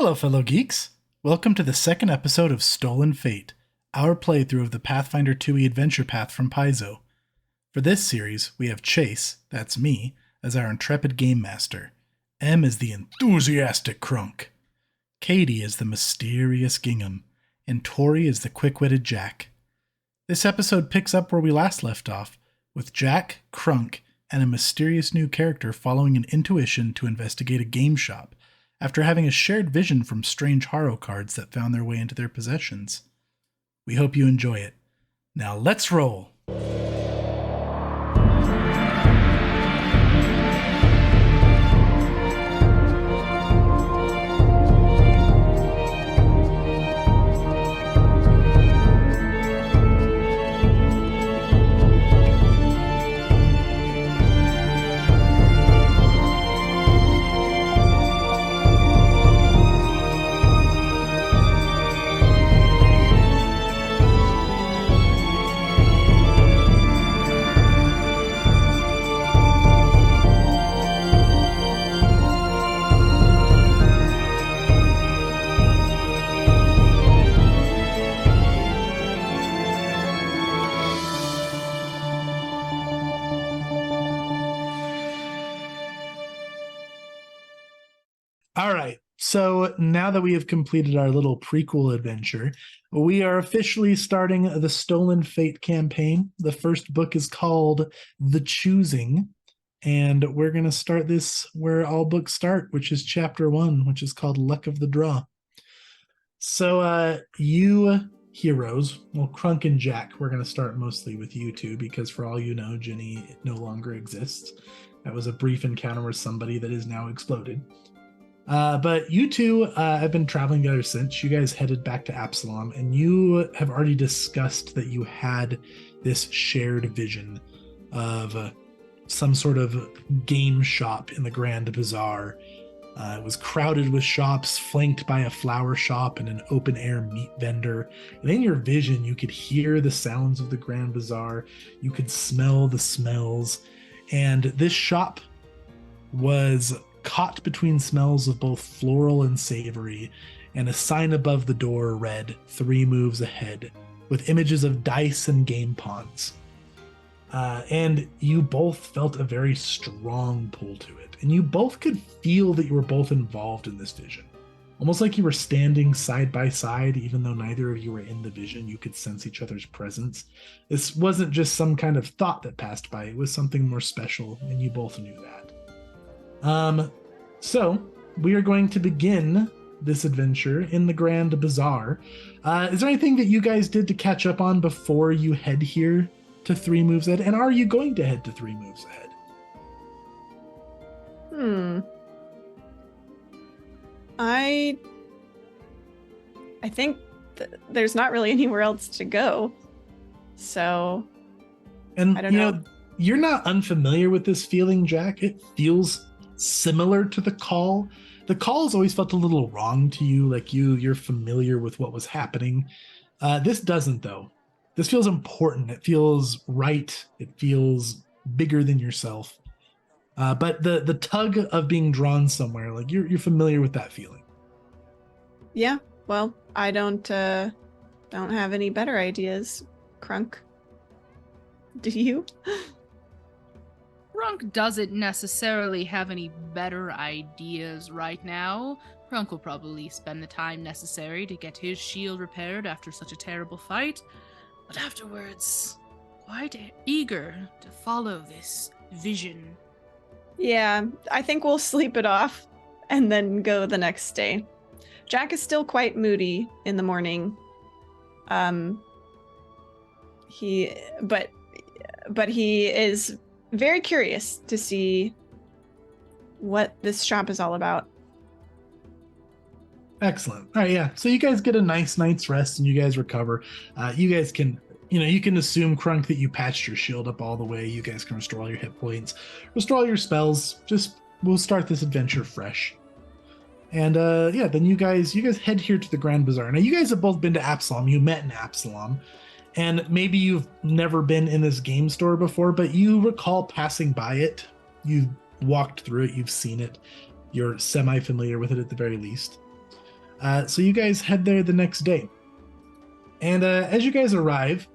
Hello, fellow geeks. Welcome to the second episode of Stolen Fate, our playthrough of the Pathfinder 2e adventure path from Paizo. For this series, we have Chase, that's me, as our intrepid game master. M is the enthusiastic Krunk. Katie is the mysterious Gingham, and Tori is the quick-witted Jack. This episode picks up where we last left off, with Jack, Krunk, and a mysterious new character following an intuition to investigate a game shop, after having a shared vision from strange Harrow cards that found their way into their possessions. We hope you enjoy it. Now let's roll! All right, so now that we have completed our little prequel adventure, we are officially starting the Stolen Fate campaign. The first book is called The Choosing, and we're going to start this where all books start, which is chapter 1, which is called Luck of the Draw. So you heroes, well, Krunk and Jack, we're going to start mostly with you two, because for all you know, Jenny no longer exists. That was a brief encounter with somebody that is now exploded. But you two have been traveling together since. You guys headed back to Absalom, and you have already discussed that you had this shared vision of some sort of game shop in the Grand Bazaar. It was crowded with shops, flanked by a flower shop and an open-air meat vendor. And in your vision, you could hear the sounds of the Grand Bazaar. You could smell the smells. And this shop was caught between smells of both floral and savory, and a sign above the door read 3 moves ahead, with images of dice and game pawns. And you both felt a very strong pull to it, and you both could feel that you were both involved in this vision. Almost like you were standing side by side, even though neither of you were in the vision, you could sense each other's presence. This wasn't just some kind of thought that passed by, it was something more special, and you both knew that. So we are going to begin this adventure in the Grand Bazaar. Is there anything that you guys did to catch up on before you head here to 3 moves ahead? And are you going to head to 3 moves ahead? I think there's not really anywhere else to go. So, and I don't know. You're not unfamiliar with this feeling, Jack. It feels similar to the call. The call has always felt a little wrong to you, like you're familiar with what was happening. This doesn't, though. This feels important. It feels right. It feels bigger than yourself. But the tug of being drawn somewhere, like you're familiar with that feeling. Yeah, well, I don't have any better ideas, Krunk. Do you? Krunk doesn't necessarily have any better ideas right now. Krunk will probably spend the time necessary to get his shield repaired after such a terrible fight, but afterwards, quite eager to follow this vision. Yeah, I think we'll sleep it off and then go the next day. Jack is still quite moody in the morning. But he is very curious to see what this shop is all about. Excellent. All right, yeah. So you guys get a nice night's rest and you guys recover. You guys can, you can assume, Krunk, that you patched your shield up all the way. You guys can restore all your hit points, restore all your spells. We'll start this adventure fresh. And then you guys head here to the Grand Bazaar. Now you guys have both been to Absalom. You met in Absalom. And maybe you've never been in this game store before, but you recall passing by it. You've walked through it, you've seen it. You're semi-familiar with it at the very least. So you guys head there the next day. And as you guys arrive,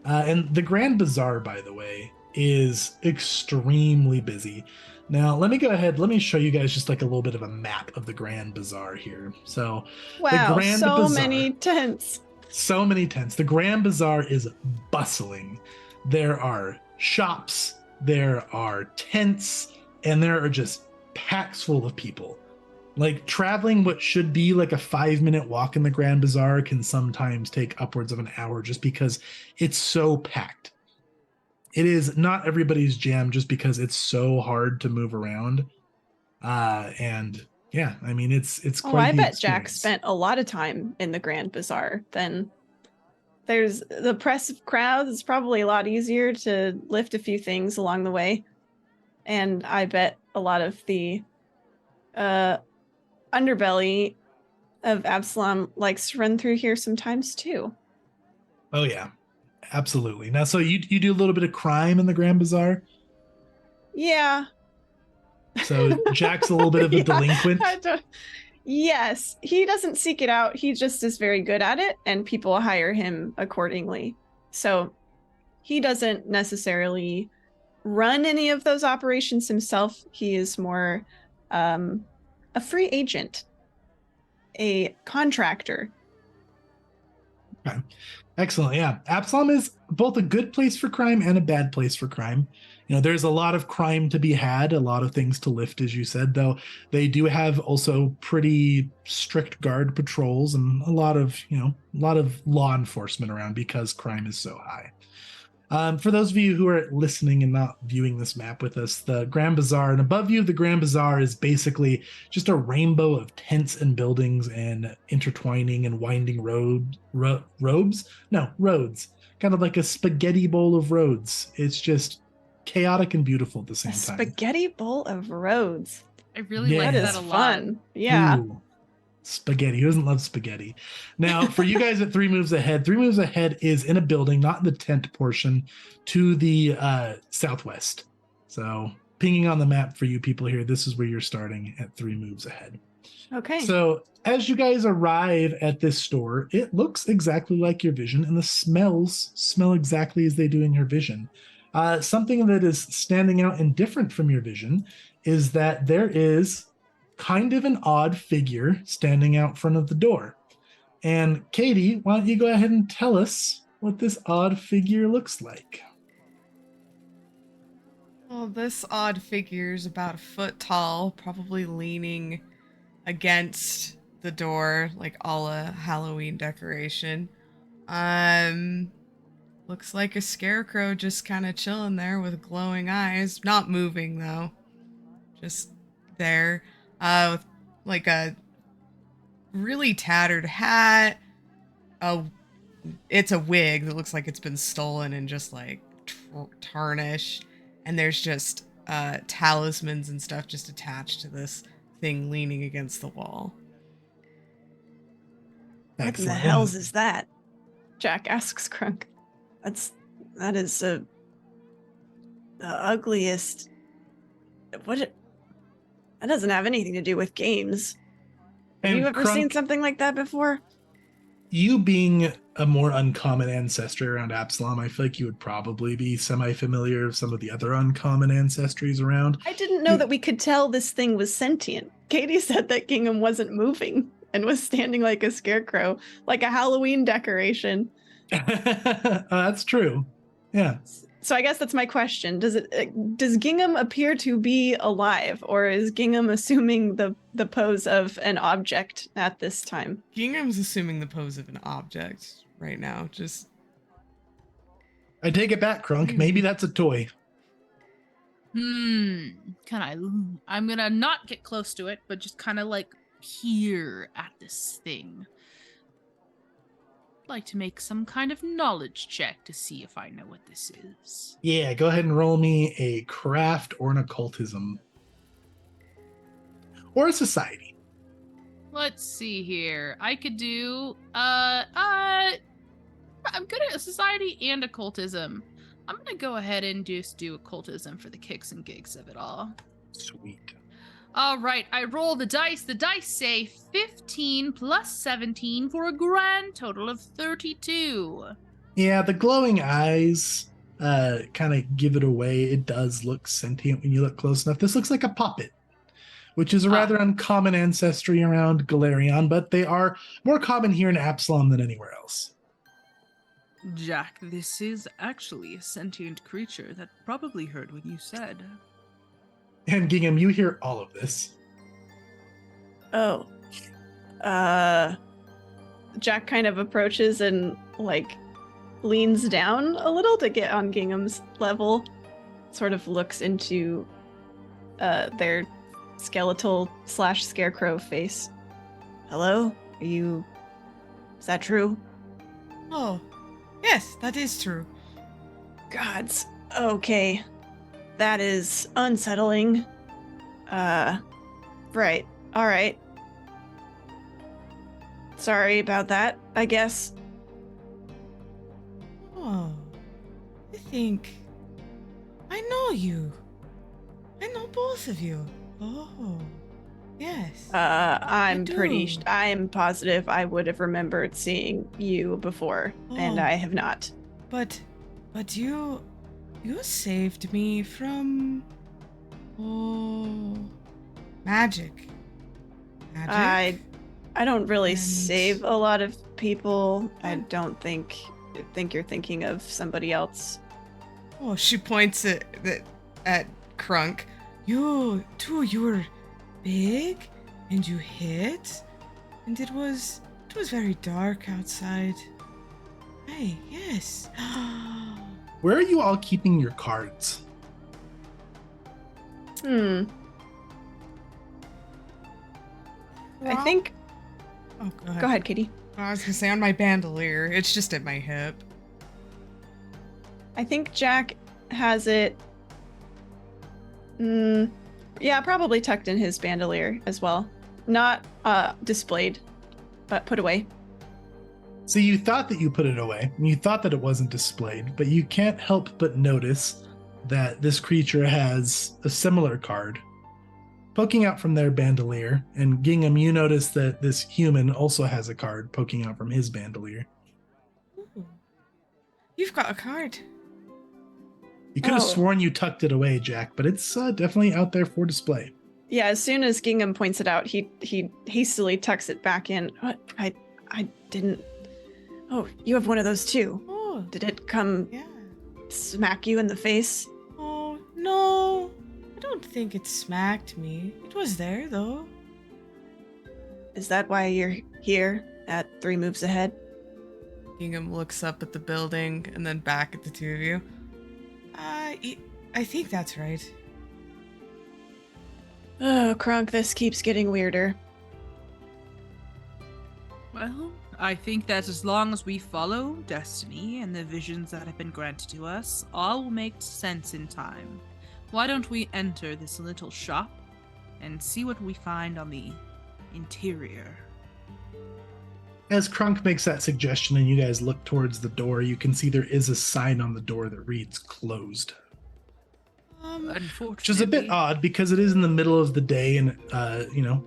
and the Grand Bazaar, by the way, is extremely busy. Now, let me go ahead. Let me show you guys just like a little bit of a map of the Grand Bazaar here. So, the Wow, Grand so Bazaar, many tents. so many tents. The Grand Bazaar is bustling. There are shops, there are tents, and there are just packs full of people. Like traveling what should be like a 5-minute walk in the Grand Bazaar can sometimes take upwards of an hour just because it's so packed. It is not everybody's jam just because it's so hard to move around. And yeah, I mean it's Oh, quite I the bet Jack experience. spent a lot of time in the Grand Bazaar. Then there's the oppressive crowds. It's probably a lot easier to lift a few things along the way. And I bet a lot of the underbelly of Absalom likes to run through here sometimes too. Oh yeah, absolutely. Now, so you do a little bit of crime in the Grand Bazaar. Yeah. So Jack's a little bit of a Yeah, delinquent. Yes, he doesn't seek it out. He just is very good at it, and people hire him accordingly. So he doesn't necessarily run any of those operations himself. He is more a free agent, a contractor. Okay. Excellent. Yeah. Absalom is both a good place for crime and a bad place for crime. You know, there's a lot of crime to be had, a lot of things to lift, as you said, though they do have also pretty strict guard patrols and a lot of, a lot of law enforcement around because crime is so high. For those of you who are listening and not viewing this map with us, the Grand Bazaar, and above you, the Grand Bazaar is basically just a rainbow of tents and buildings and intertwining and winding roads, kind of like a spaghetti bowl of roads. It's just chaotic and beautiful at the A same time. spaghetti bowl of roads. I really Yeah. like That that is a lot. fun. Yeah. Ooh, spaghetti. Who doesn't love spaghetti? Now, for you guys at 3 moves ahead, 3 moves ahead is in a building, not in the tent portion, to the southwest. So, pinging on the map for you people here, this is where you're starting at 3 moves ahead. Okay. So, as you guys arrive at this store, it looks exactly like your vision, and the smells smell exactly as they do in your vision. Something that is standing out and different from your vision is that there is kind of an odd figure standing out front of the door. And Katie, why don't you go ahead and tell us what this odd figure looks like? Well, this odd figure is about a foot tall, probably leaning against the door, like a la Halloween decoration. Looks like a scarecrow just kind of chilling there with glowing eyes, not moving though, just there, with like a really tattered hat. Oh, it's a wig that looks like it's been stolen and just like tarnished, and there's just talismans and stuff just attached to this thing leaning against the wall. What in the Excellent. hells is that? Jack asks Krunk. That is the ugliest. That doesn't have anything to do with games. Have And you ever seen Krunk, something like that before? you being a more uncommon ancestry around Absalom, I feel like you would probably be semi-familiar with some of the other uncommon ancestries around. I didn't know that we could tell this thing was sentient. Katie said that Gingham wasn't moving and was standing like a scarecrow, like a Halloween decoration. That's true. Yeah. So I guess that's my question. Does Gingham appear to be alive, or is Gingham assuming the pose of an object at this time? Gingham's assuming the pose of an object right now. Just I take it back, Krunk. Maybe that's a toy. I'm gonna not get close to it, but just kind of like peer at this thing. Like to make some kind of knowledge check to see if I know what this is. Yeah, go ahead and roll me a craft or an occultism. Or a society. Let's see here. I could do I'm good at society and occultism. I'm gonna go ahead and just do occultism for the kicks and gigs of it all. Sweet. All right, I roll the dice. The dice say 15 plus 17 for a grand total of 32. Yeah, the glowing eyes kind of give it away. It does look sentient when you look close enough. This looks like a puppet, which is a rather uncommon ancestry around Galarion, but they are more common here in Absalom than anywhere else. Jack, this is actually a sentient creature that probably heard what you said. And Gingham, you hear all of this. Oh. Jack kind of approaches and, leans down a little to get on Gingham's level. Sort of looks into their skeletal / scarecrow face. Hello? Is that true? Oh, yes, that is true. Gods. Okay. That is unsettling. Right. All right. Sorry about that, I guess. Oh, I think I know you. I know both of you. Oh, yes. I'm do. I'm positive I would have remembered seeing you before, and Oh. I have not. But you saved me from magic. Magic? I don't really And- save a lot of people. I don't think you're thinking of somebody else. Oh, she points at Krunk. You were big and you hit, and it was very dark outside. Hey, yes. Where are you all keeping your cards? I think. Oh, go ahead. Go ahead, Kitty. I was gonna say on my bandolier. It's just at my hip. I think Jack has it. Yeah, probably tucked in his bandolier as well. Not displayed, but put away. So you thought that you put it away, and you thought that it wasn't displayed, but you can't help but notice that this creature has a similar card poking out from their bandolier. And Gingham, you notice that this human also has a card poking out from his bandolier. Ooh. You've got a card. You could have Oh. sworn you tucked it away, Jack, but it's definitely out there for display. Yeah, as soon as Gingham points it out, he hastily tucks it back in. What? I didn't. Oh, you have one of those too. Oh, Did it come yeah. smack you in the face? Oh, no. I don't think it smacked me. It was there, though. Is that why you're here at 3 moves ahead? Gingham looks up at the building and then back at the two of you. I think that's right. Oh, Krunk, this keeps getting weirder. Well, I think that as long as we follow destiny and the visions that have been granted to us, all will make sense in time. Why don't we enter this little shop and see what we find on the interior? As Krunk makes that suggestion and you guys look towards the door, you can see there is a sign on the door that reads closed. Unfortunately, Which is a bit odd because it is in the middle of the day and,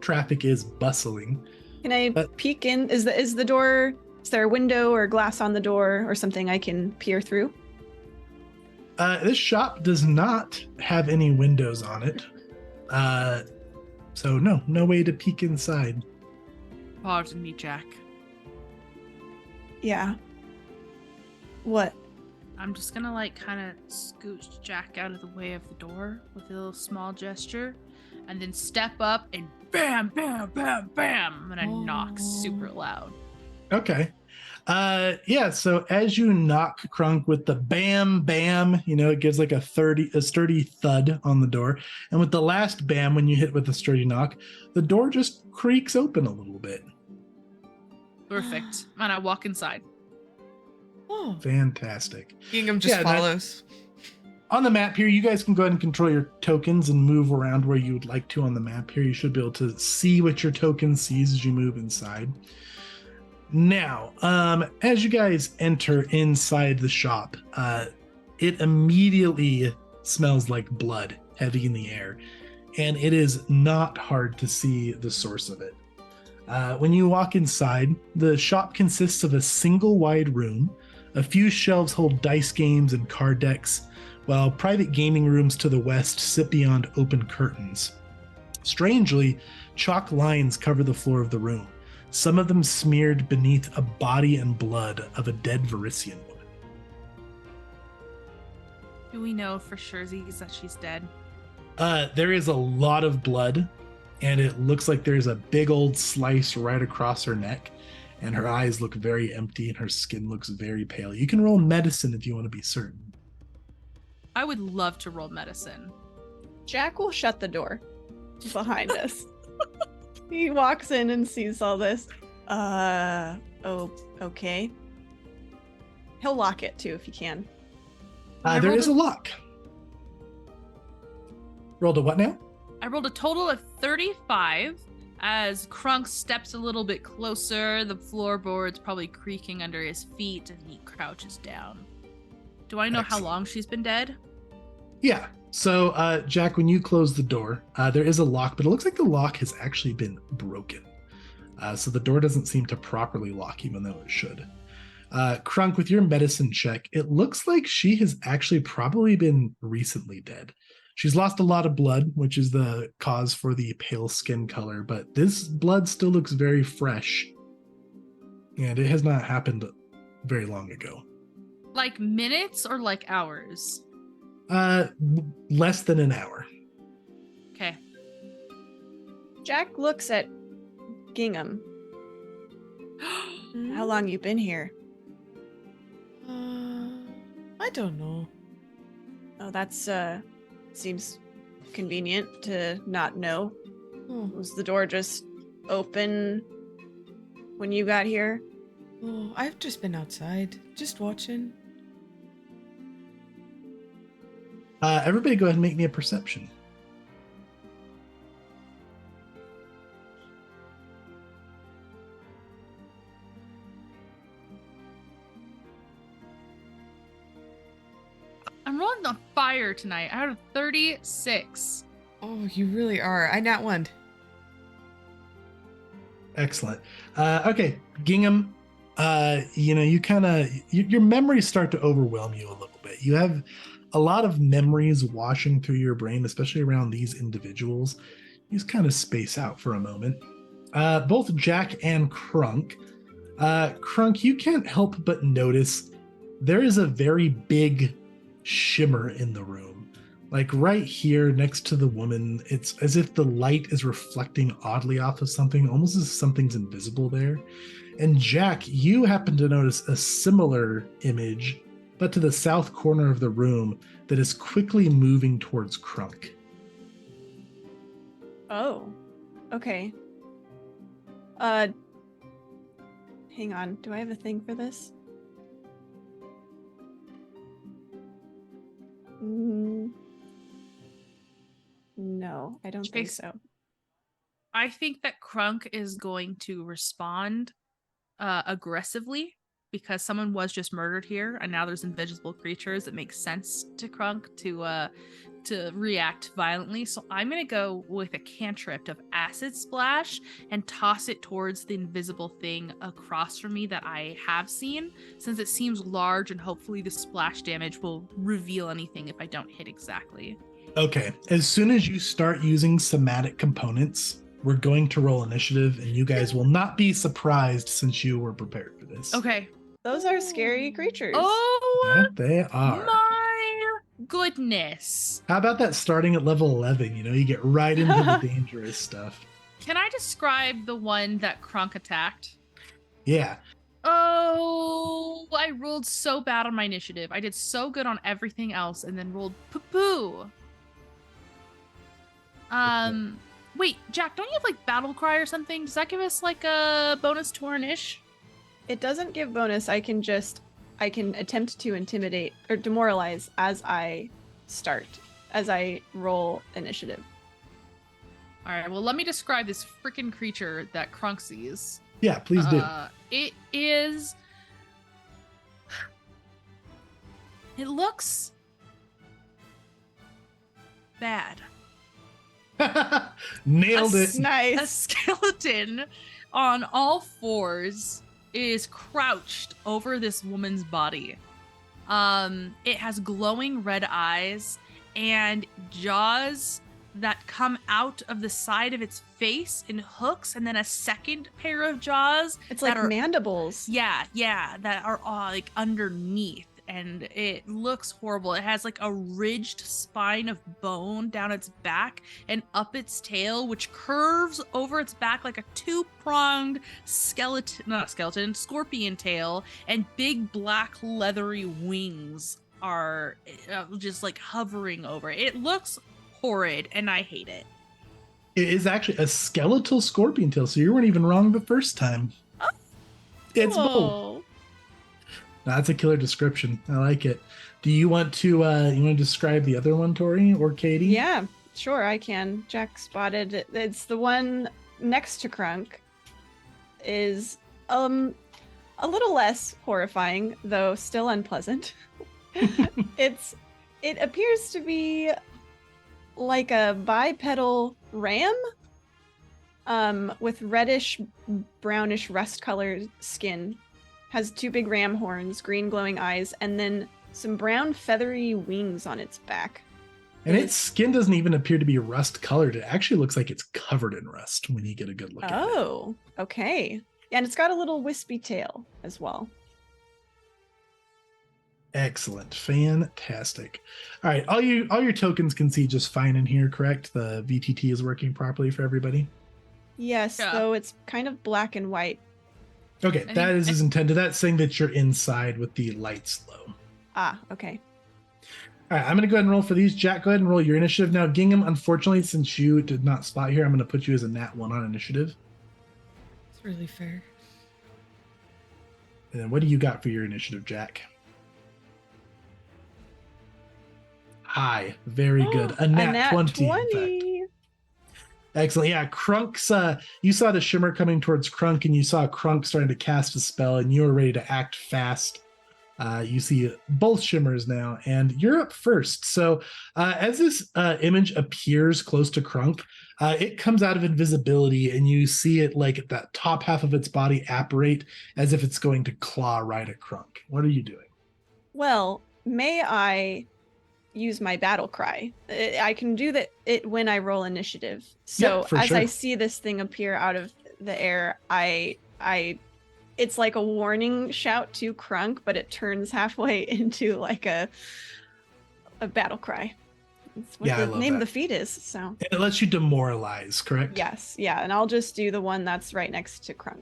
traffic is bustling. Can I peek in? Is the door? Is there a window or glass on the door or something I can peer through? This shop does not have any windows on it. So no way to peek inside. Pardon me, Jack. Yeah. What? I'm just gonna kind of scooch Jack out of the way of the door with a little small gesture, and then step up and bam, bam, bam, bam. I'm gonna knock super loud. Okay. So as you knock Krunk with the bam, bam, it gives like a sturdy thud on the door. And with the last bam, when you hit with a sturdy knock, the door just creaks open a little bit. Perfect. And I walk inside. Oh, Fantastic. Gingham just Yeah, that- follows. On the map here, you guys can go ahead and control your tokens and move around where you would like to on the map here. You should be able to see what your token sees as you move inside. Now, as you guys enter inside the shop, it immediately smells like blood heavy in the air. and it is not hard to see the source of it. When you walk inside, the shop consists of a single wide room. A few shelves hold dice games and card decks, while private gaming rooms to the west sit beyond open curtains. Strangely, chalk lines cover the floor of the room, some of them smeared beneath a body and blood of a dead Varisian woman. Do we know for sure that she's dead? There is a lot of blood, and it looks like there's a big old slice right across her neck, and her eyes look very empty, and her skin looks very pale. You can roll medicine if you want to be certain. I would love to roll medicine. Jack will shut the door behind us. He walks in and sees all this. Oh, okay. He'll lock it too if he can. There is a lock. Rolled a what now? I rolled a total of 35. As Krunk steps a little bit closer, the floorboard's probably creaking under his feet, and he crouches down. Do I know how long she's been dead? Yeah. So, Jack, when you close the door, there is a lock, but it looks like the lock has actually been broken. So the door doesn't seem to properly lock, even though it should. Krunk, with your medicine check, it looks like she has actually probably been recently dead. She's lost a lot of blood, which is the cause for the pale skin color, but this blood still looks very fresh. And it has not happened very long ago. Like minutes or like hours? Less than an hour. Okay. Jack looks at Gingham. How long you been here? I don't know. Oh, that's seems convenient to not know. Was the door just open when you got here? Oh, I've just been outside, just watching. Everybody go ahead and make me a perception. I'm rolling on fire tonight. Out of 36. Oh, you really are. I nat one. Excellent. Okay, Gingham, your memories start to overwhelm you a little bit. You have a lot of memories washing through your brain, especially around these individuals. You just kind of space out for a moment. Both Jack and Krunk. Krunk, you can't help but notice there is a very big shimmer in the room. Like right here next to the woman, it's as if the light is reflecting oddly off of something, almost as if something's invisible there. And Jack, you happen to notice a similar image, but to the south corner of the room that is quickly moving towards Krunk. Oh, okay. Hang on. Do I have a thing for this? No, I don't think so. I think that Krunk is going to respond aggressively because someone was just murdered here, and now there's invisible creatures. It makes sense to Krunk to react violently. So I'm gonna go with a cantrip of acid splash and toss it towards the invisible thing across from me that I have seen, since it seems large, and hopefully the splash damage will reveal anything if I don't hit exactly. Okay, as soon as you start using somatic components, we're going to roll initiative, and you guys will not be surprised since you were prepared for this. Okay. Those are scary creatures. Oh, Yeah, they are. my goodness. How about that starting at level 11? You get right into the dangerous stuff. Can I describe the one that Krunk attacked? Yeah. Oh, I rolled so bad on my initiative. I did so good on everything else and then rolled poo-poo. Wait, Jack, don't you have like battle cry or something? Does that give us like a bonus to our ish? It doesn't give bonus. I can attempt to intimidate or demoralize as I roll initiative. All right, well, let me describe this freaking creature that Krunk sees. Yeah, please do. It looks bad. Nailed it. A Nice. skeleton on all fours is crouched over this woman's body. It has glowing red eyes and jaws that come out of the side of its face in hooks, and then a second pair of jaws. It's like mandibles. Yeah, that are all like underneath, and it looks horrible. It has like a ridged spine of bone down its back and up its tail, which curves over its back like a two-pronged scorpion tail, and big black leathery wings are just like hovering over it. It looks horrid, and I hate it. It is actually a skeletal scorpion tail, so you weren't even wrong the first time. Oh. It's bold. That's a killer description. I like it. Do you want to describe the other one, Tori or Katie? Yeah, sure, I can. Jack spotted it. It's the one next to Krunk. Is a little less horrifying, though still unpleasant. It appears to be like a bipedal ram, with reddish brownish rust colored skin, has two big ram horns, green glowing eyes, and then some brown feathery wings on its back. And its skin doesn't even appear to be rust colored. It actually looks like it's covered in rust when you get a good look at it. Oh, okay. And it's got a little wispy tail as well. Excellent. Fantastic. All right. All your tokens can see just fine in here, correct? The VTT is working properly for everybody? Yes, Yeah. though it's kind of black and white. Okay. That is as intended. That's saying that you're inside with the lights low. Ah, okay. All right. I'm going to go ahead and roll for these. Jack, go ahead and roll your initiative. Now, Gingham, unfortunately, since you did not spot here, I'm going to put you as a nat 1 on initiative. It's really fair. And then what do you got for your initiative, Jack? High. Very good. A nat 20. In fact. Excellent. Yeah, Krunk's, you saw the shimmer coming towards Krunk, and you saw Krunk starting to cast a spell, and you were ready to act fast. You see both shimmers now, and you're up first. So as this image appears close to Krunk, it comes out of invisibility, and you see it like that top half of its body apparate as if it's going to claw right at Krunk. What are you doing? Well, may I use my battle cry? I can do that when I roll initiative. So Yeah, as sure. I see this thing appear out of the air, it's like a warning shout to Krunk, but it turns halfway into like a battle cry. That's what Yeah, I the love name of that. the feat is. So And it lets you demoralize, correct? yes, yeah, and I'll just do the one that's right next to Krunk.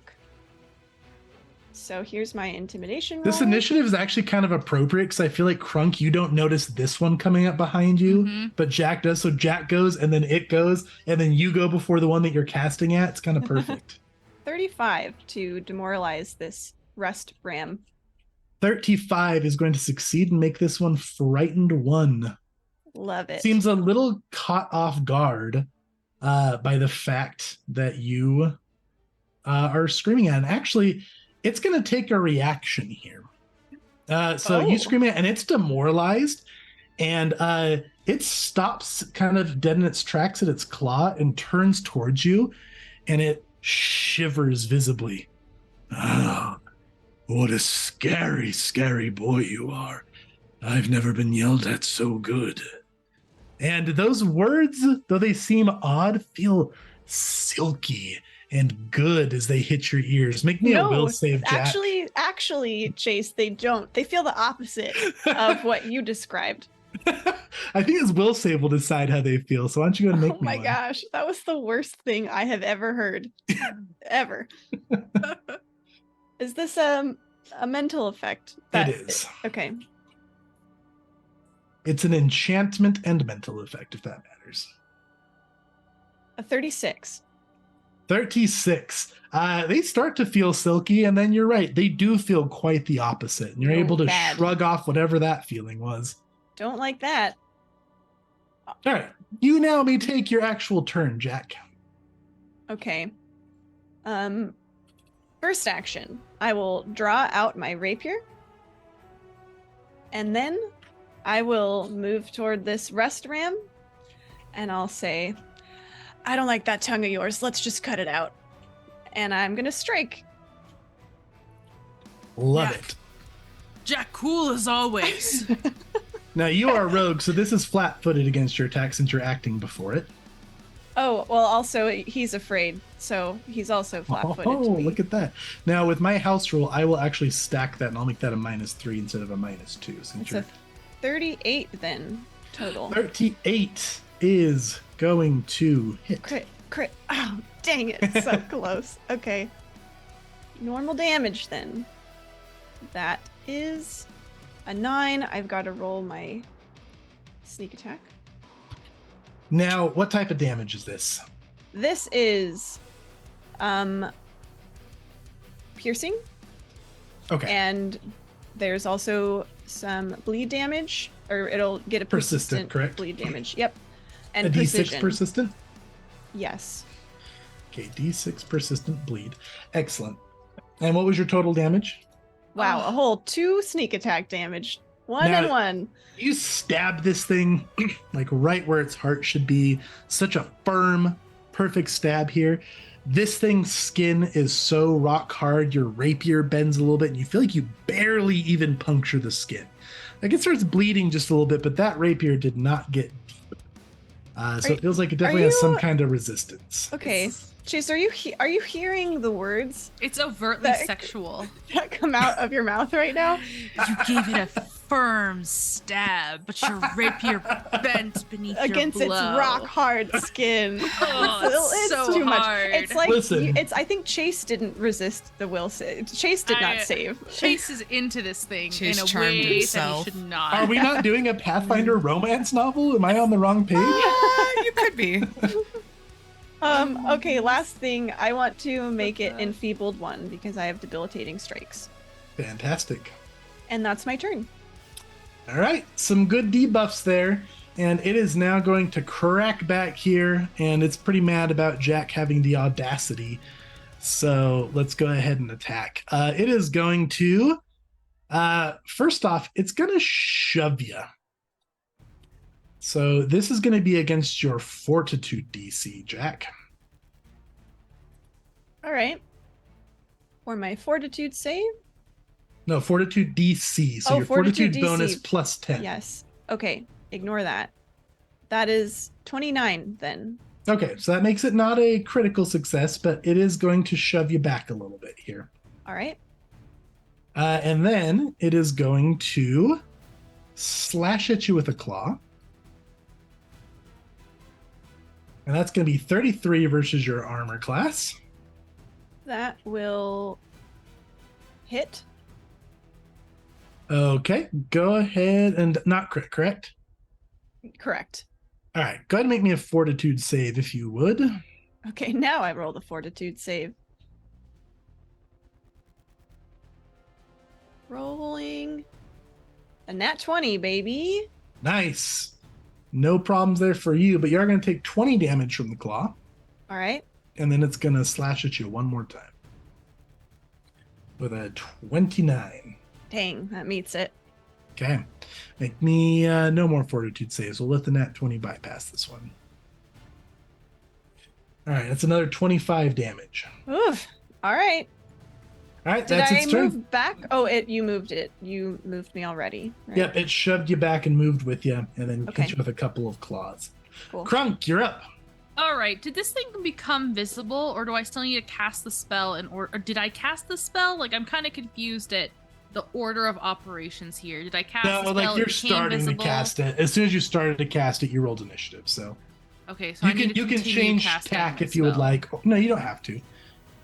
So here's my intimidation roll. This initiative is actually kind of appropriate because I feel like Krunk, you don't notice this one coming up behind you, Mhm. but Jack does. So Jack goes, and then it goes, and then you go before the one that you're casting at. It's kind of perfect. 35 to demoralize this rust ram. 35 is going to succeed and make this one frightened 1. Love it. Seems a little caught off guard by the fact that you are screaming at it. And actually, it's going to take a reaction here. So you scream at it, and it's demoralized, and it stops kind of dead in its tracks at its claw and turns towards you, and it shivers visibly. Oh, what a scary, scary boy you are. I've never been yelled at so good. And those words, though they seem odd, feel silky and good as they hit your ears. Make me a will save, Jack. Actually, Chase, they don't. They feel the opposite of what you described. I think his will save will decide how they feel. So why don't you go and make Oh me my one? gosh, that was the worst thing I have ever heard. Ever. Is this a mental effect? It is. Okay. It's an enchantment and mental effect, if that matters. A 36. 36. They start to feel silky, and then you're right. They do feel quite the opposite. And you're Oh, able to bad. shrug off whatever that feeling was. Don't like that. All right. You now may take your actual turn, Jack. Okay. First action, I will draw out my rapier. And then I will move toward this rust ram. And I'll say, I don't like that tongue of yours. Let's just cut it out. And I'm gonna strike. Love Yeah. it. Jack, cool as always. Now you are a rogue, so this is flat-footed against your attack since you're acting before it. Oh, well, also, he's afraid, so he's also flat-footed to me. Look at that. Now, with my house rule, I will actually stack that, and I'll make that a -3 instead of a -2. Since It's you're a 38 then, total. 38 is going to hit. Crit. Oh, dang it, so close. Okay. Normal damage then. That is a 9. I've got to roll my sneak attack. Now, what type of damage is this? This is piercing, Okay. and there's also some bleed damage, or it'll get a persistent correct? bleed damage. Yep. A And D6 precision. persistent? Yes. Okay, D6 persistent bleed. Excellent. And what was your total damage? Wow, Oh. a whole 2 sneak attack damage. One Now- and one. You stab this thing like right where its heart should be. Such a firm, perfect stab here. This thing's skin is so rock hard, your rapier bends a little bit, and you feel like you barely even puncture the skin. Like it starts bleeding just a little bit, but that rapier did not get deep. So it feels like it definitely has some you- kind of resistance. Okay. Chase, are you hearing the words It's overtly That- sexual. that come out of your mouth right now? You gave it a firm stab, but your rapier bent beneath Against your its blow. rock hard skin. Oh, it's so too much. hard. It's like Listen. I think Chase didn't resist the will save. Chase did not save. Chase is into this thing Chase in a charmed way himself. that he should not. Are we not doing a Pathfinder romance novel? Am I on the wrong page? You could be. Okay, last thing. I want to make it enfeebled 1 because I have debilitating strikes. Fantastic. And that's my turn. All right, some good debuffs there. And it is now going to crack back here, and it's pretty mad about Jack having the audacity. So let's go ahead and attack. It is going to, first off, it's going to shove you. So this is going to be against your Fortitude DC, Jack. All right. For my fortitude save? No, Fortitude DC. So Oh, your Fortitude Fortitude bonus DC. plus 10. Yes. Okay, ignore that. That is 29 then. Okay, so that makes it not a critical success, but it is going to shove you back a little bit here. All right. And then it is going to slash at you with a claw. And that's going to be 33 versus your armor class. That will hit. Okay, go ahead and not crit, correct? Correct. All right, go ahead and make me a fortitude save if you would. Okay, now I roll the fortitude save. Rolling a nat 20, baby. Nice. No problems there for you, but you are going to take 20 damage from the claw, All right. and then it's going to slash at you one more time with a 29. Dang, that meets it. Okay. Make me no more fortitude saves. We'll let the nat 20 bypass this one. All right, that's another 25 damage. Oof. All right. All right, Did that's I its turn. move back? Oh, you moved it. You moved me already. Right? Yep, it shoved you back and moved with you, and then Okay. hit you with a couple of claws. Cool. Krunk, you're up. All right. Did this thing become visible, or do I still need to cast the spell? Or did I cast the spell? Like, I'm kind of confused at the order of operations here. Did I cast the No, spell? like you're it became starting visible? to cast it. As soon as you started to cast it, you rolled initiative. So Okay, so I need to you can continue change casting tack the if you would spell. like. No, you don't have to.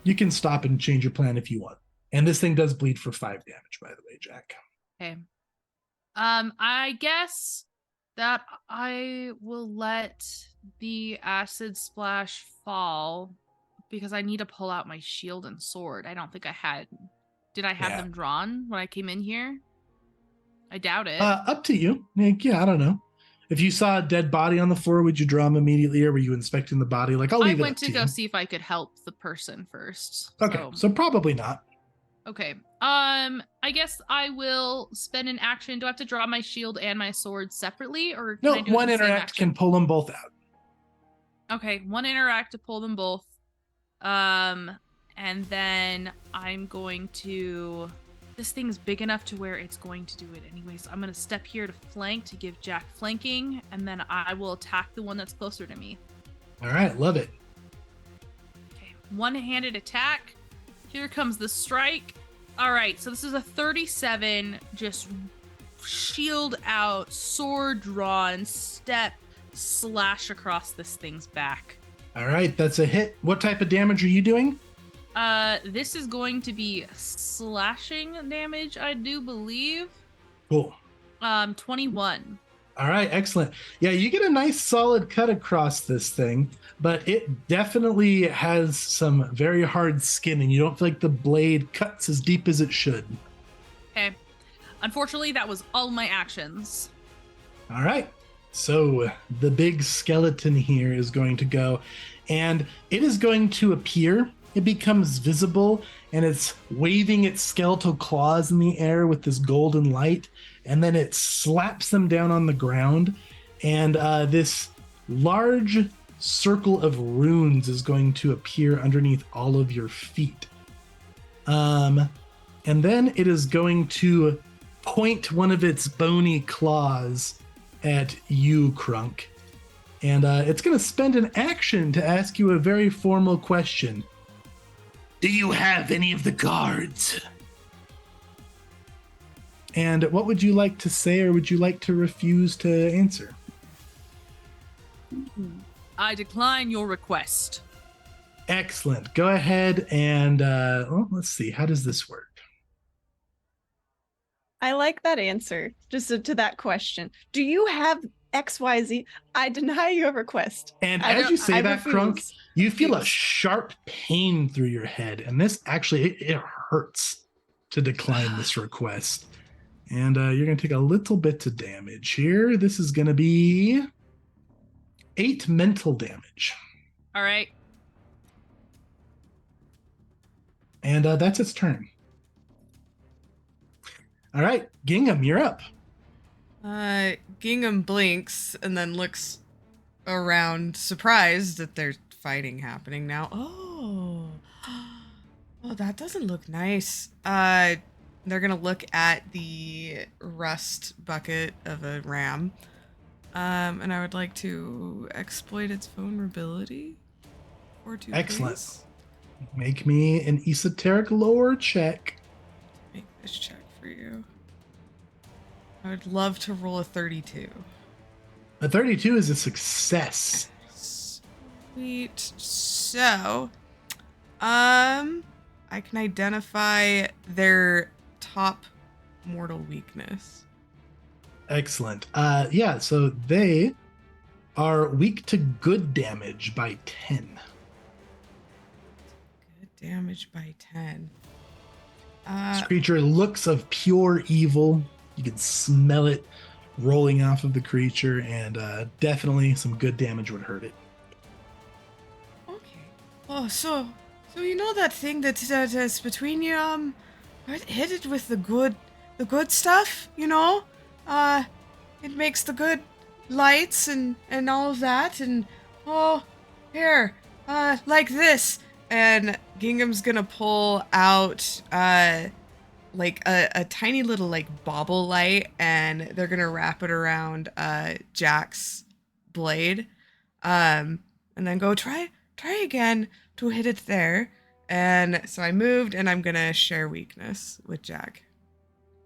You can stop and change your plan if you want. And this thing does bleed for 5 damage, by the way, Jack. Okay. I guess that I will let the acid splash fall because I need to pull out my shield and sword. I don't think I had. Did I have Yeah. them drawn when I came in here? I doubt it. Up to you. Like, yeah, I don't know. If you saw a dead body on the floor, would you draw them immediately, or were you inspecting the body? Like, I'll I leave it went up to go you. see if I could help the person first. Okay, so probably not. Okay. I guess I will spend an action. Do I have to draw my shield and my sword separately, or can No, I do it one in the same interact action? can pull them both out. Okay, one interact to pull them both. And then I'm going to... This thing's big enough to where it's going to do it anyways. I'm going to step here to flank to give Jack flanking, and then I will attack the one that's closer to me. All right, love it. Okay, one-handed attack. Here comes the strike. All right, so this is a 37, just shield out, sword drawn, step, slash across this thing's back. All right, that's a hit. What type of damage are you doing? This is going to be slashing damage, I do believe. Cool. 21. All right, excellent. Yeah, you get a nice solid cut across this thing, but it definitely has some very hard skin, and you don't feel like the blade cuts as deep as it should. Okay. Unfortunately, that was all my actions. All right. So the big skeleton here is going to go, and it is going to appear. It becomes visible, and it's waving its skeletal claws in the air with this golden light, and then it slaps them down on the ground, and this large circle of runes is going to appear underneath all of your feet. And then it is going to point one of its bony claws at you, Krunk. And it's going to spend an action to ask you a very formal question. Do you have any of the guards? And what would you like to say, or would you like to refuse to answer? I decline your request. Excellent. Go ahead and let's see. How does this work? I like that answer. Just to that question. Do you have XYZ? I deny your request. And as you say that, refuse. Krunk, you feel a Refuse. sharp pain through your head. And this actually, it hurts to decline this request. And you're going to take a little bit of damage here. This is going to be 8 mental damage. All right. And that's its turn. All right, Gingham, you're up. Gingham blinks and then looks around, surprised that there's fighting happening now. Oh, that doesn't look nice. They're gonna look at the rust bucket of a ram, and I would like to exploit its vulnerability. Or two. Excellent. Please. Make me an esoteric lore check. Make this check for you. I would love to roll a 32. A 32 is a success. Sweet. So, I can identify their top mortal weakness. Excellent. Yeah, so they are weak to good damage by 10. Good damage by 10. This creature looks of pure evil. You can smell it rolling off of the creature, and definitely some good damage would hurt it. Okay. Oh, so you know that thing that is between you, hit it with the good stuff, you know? It makes the good lights and all of that, and here, like this. And Gingham's gonna pull out like a tiny little like bauble light, and they're gonna wrap it around Jack's blade, and then go try again to hit it there. And so I moved, and I'm gonna share weakness with Jack.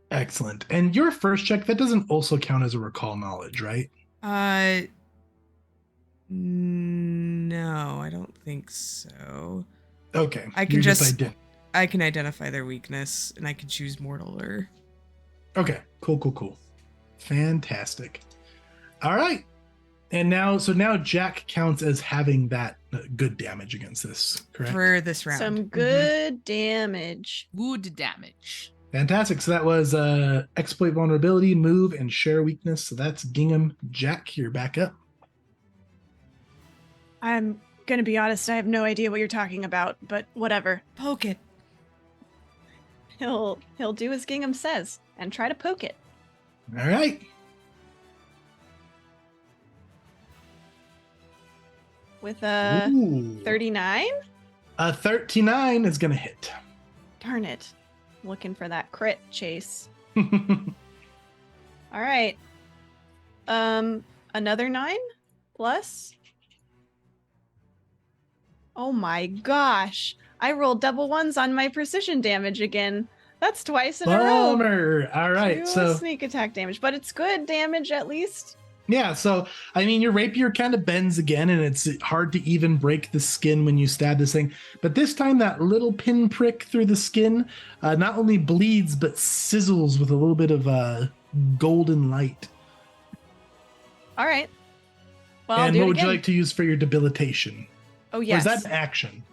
Excellent. And your first check, that doesn't also count as a recall knowledge, right? No, I don't think so. Okay. I can you're just I can identify their weakness, and I can choose mortal or... Okay, cool. Fantastic. All right. And now Jack counts as having that good damage against this, correct? For this round. Some good damage. Good damage. Fantastic. So that was exploit vulnerability, move, and share weakness. So that's Gingham. Jack, you're back up. I'm gonna be honest, I have no idea what you're talking about, but whatever. Poke it. He'll do as Gingham says and try to poke it. All right. with a Ooh. 39. A 39 is going to hit. Darn it. Looking for that crit, Chase. All right. Another 9 plus. Oh my gosh. I rolled double ones on my precision damage again. That's twice in a row. Bummer. All right. 2 So sneak attack damage, but it's good damage at least. yeah, so I mean, your rapier kind of bends again, and it's hard to even break the skin when you stab this thing. But this time, that little pin prick through the skin not only bleeds but sizzles with a little bit of golden light. All right. Well, I'll And do what it would you again. like to use for your debilitation? Oh Or yes. is that an action?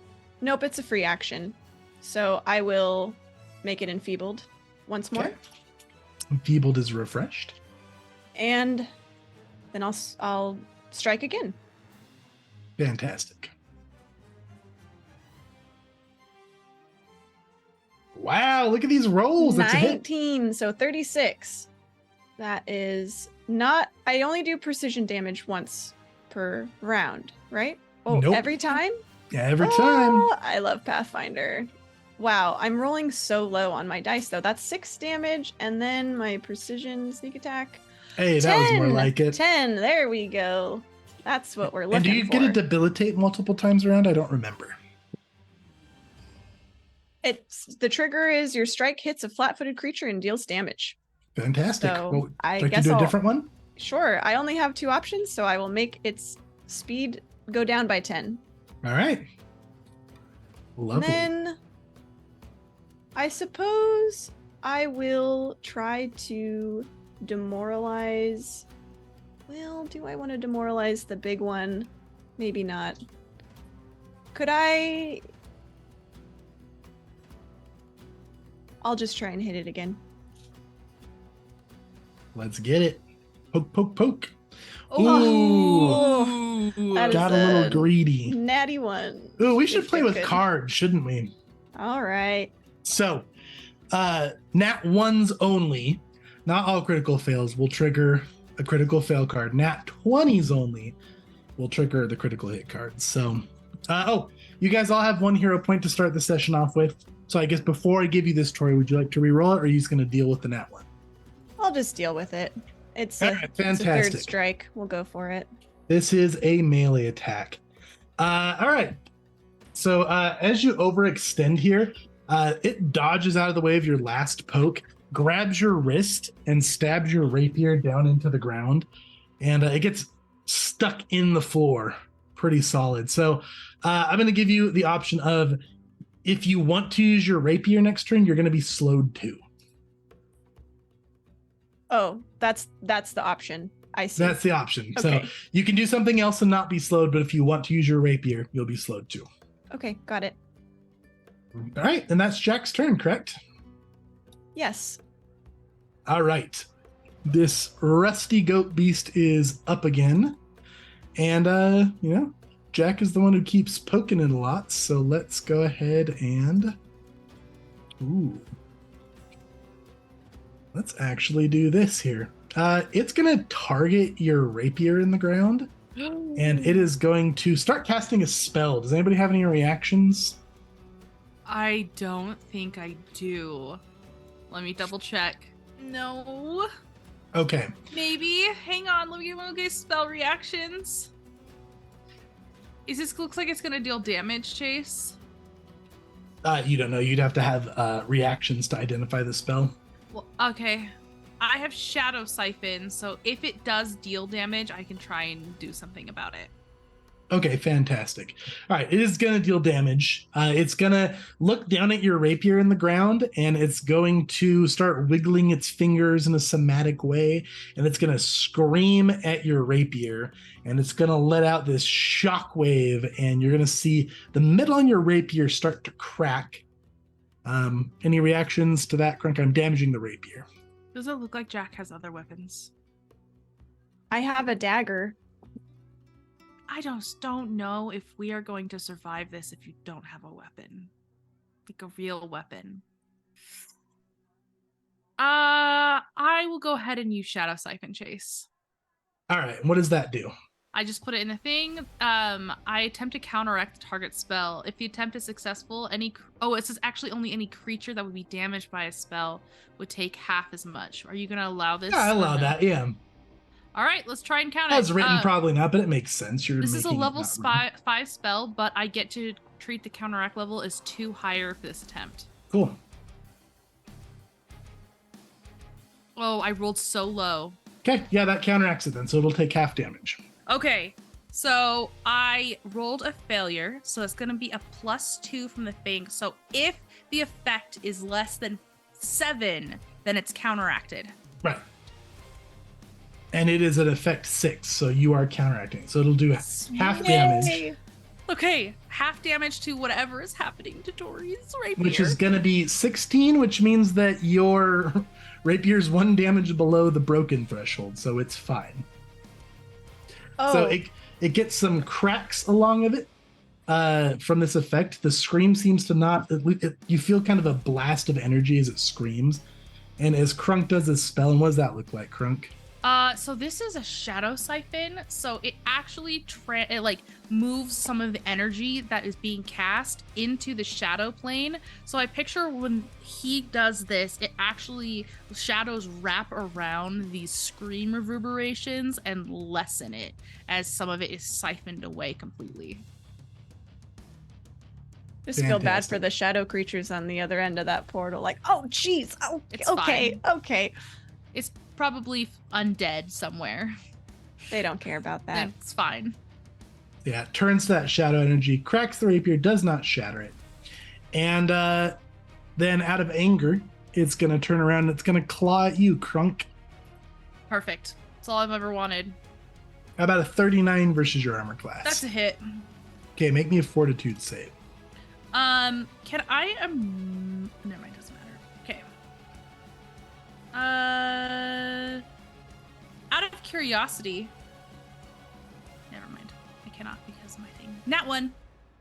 Nope, it's a free action. So I will make it enfeebled once more. Okay. Enfeebled is refreshed. And then I'll strike again. Fantastic. Wow, look at these rolls. That's a hit. 19, so 36. That is not... I only do precision damage once per round, right? Oh, Nope. every time? Yeah, every time. Oh, I love Pathfinder. Wow, I'm rolling so low on my dice, though. That's 6 damage, and then my precision sneak attack. Hey, that was more 10, like it. 10, there we go. That's what we're looking And do you for. get to debilitate multiple times around? I don't remember. The trigger is your strike hits a flat-footed creature and deals damage. Fantastic. So, Well, I like to guess do a I'll- different one? Sure, I only have 2 options, so I will make its speed go down by 10. All right. Lovely. And then I suppose I will try to demoralize. Well, do I want to demoralize the big one? Maybe not. Could I? I'll just try and hit it again. Let's get it. Poke, poke, poke. Oh, Ooh. that is Got a little a great. natty one. Ooh, we should Good, play good, with good. cards, shouldn't we? All right. So, nat ones only, not all critical fails, will trigger a critical fail card. Nat 20s only will trigger the critical hit cards. So, you guys all have 1 hero point to start the session off with. So I guess before I give you this, Tori, would you like to reroll it, or are you just going to deal with the nat one? I'll just deal with it. It's All a, right, it's a third fantastic. strike. We'll go for it. This is a melee attack. All right. So as you overextend here, it dodges out of the way of your last poke, grabs your wrist, and stabs your rapier down into the ground. And it gets stuck in the floor pretty solid. So I'm going to give you the option of, if you want to use your rapier next turn, you're going to be slowed too. Oh, that's the option. I see. That's the option. Okay. So you can do something else and not be slowed, but if you want to use your rapier, you'll be slowed too. Okay, got it. All right, and that's Jack's turn, correct? Yes. All right. This rusty goat beast is up again. And, Jack is the one who keeps poking it a lot. So let's go ahead and... Ooh. Let's actually do this here. It's going to target your rapier in the ground. And it is going to start casting a spell. Does anybody have any reactions? I don't think I do. Let me double check. No. Okay. Maybe. Hang on. Let me get spell reactions. Looks like it's gonna deal damage, Chase? You don't know. You'd have to have reactions to identify the spell. Well, okay. I have Shadow Siphon, so if it does deal damage, I can try and do something about it. Okay, fantastic. All right, it is going to deal damage. It's going to look down at your rapier in the ground, and it's going to start wiggling its fingers in a somatic way, and it's going to scream at your rapier, and it's going to let out this shockwave, and you're going to see the metal on your rapier start to crack. Any reactions to that, Krunk? I'm damaging the rapier. Does it look like Jack has other weapons? I have a dagger. I just don't know if we are going to survive this if you don't have a weapon. Like a real weapon. I will go ahead and use Shadow Siphon, Chase. All right, what does that do? I just put it in the thing. I attempt to counteract the target spell. If the attempt is successful, it says actually only any creature that would be damaged by a spell would take half as much. Are you gonna allow this? Yeah, I allow that. Yeah. All right, let's try and count it. As written, probably not, but it makes sense. This is a level 5 spell, but I get to treat the counteract level as 2 higher for this attempt. Cool. Oh, I rolled so low. Okay, yeah, that counteracts it then, so it'll take half damage. Okay, so I rolled a failure, so it's going to be a +2 from the thing. So if the effect is less than 7, then it's counteracted. Right. And it is an effect 6, so you are counteracting. So it'll do half damage. Okay, half damage to whatever is happening to Tori's rapier. Which is going to be 16, which means that your rapier's 1 damage below the broken threshold, so it's fine. Oh. So it gets some cracks along of it from this effect. The scream seems to not... you feel kind of a blast of energy as it screams. And as Krunk does his spell, and what does that look like, Krunk? So this is a shadow siphon, so it actually moves some of the energy that is being cast into the shadow plane. So I picture when he does this, it actually shadows wrap around these scream reverberations and lessen it as some of it is siphoned away completely. Just feel bad for the shadow creatures on the other end of that portal. Like, oh, geez. Oh, It's okay. fine. Okay. It's probably undead somewhere. They don't care about that. It's fine. Yeah, it turns to that shadow energy, cracks the rapier, does not shatter it. And then out of anger, it's going to turn around and it's going to claw at you, Krunk. Perfect. That's all I've ever wanted. How about a 39 versus your armor class? That's a hit. Okay, make me a fortitude save. Can I never mind, doesn't matter. Okay. Out of curiosity. Never mind. I cannot because of my thing. Nat 1.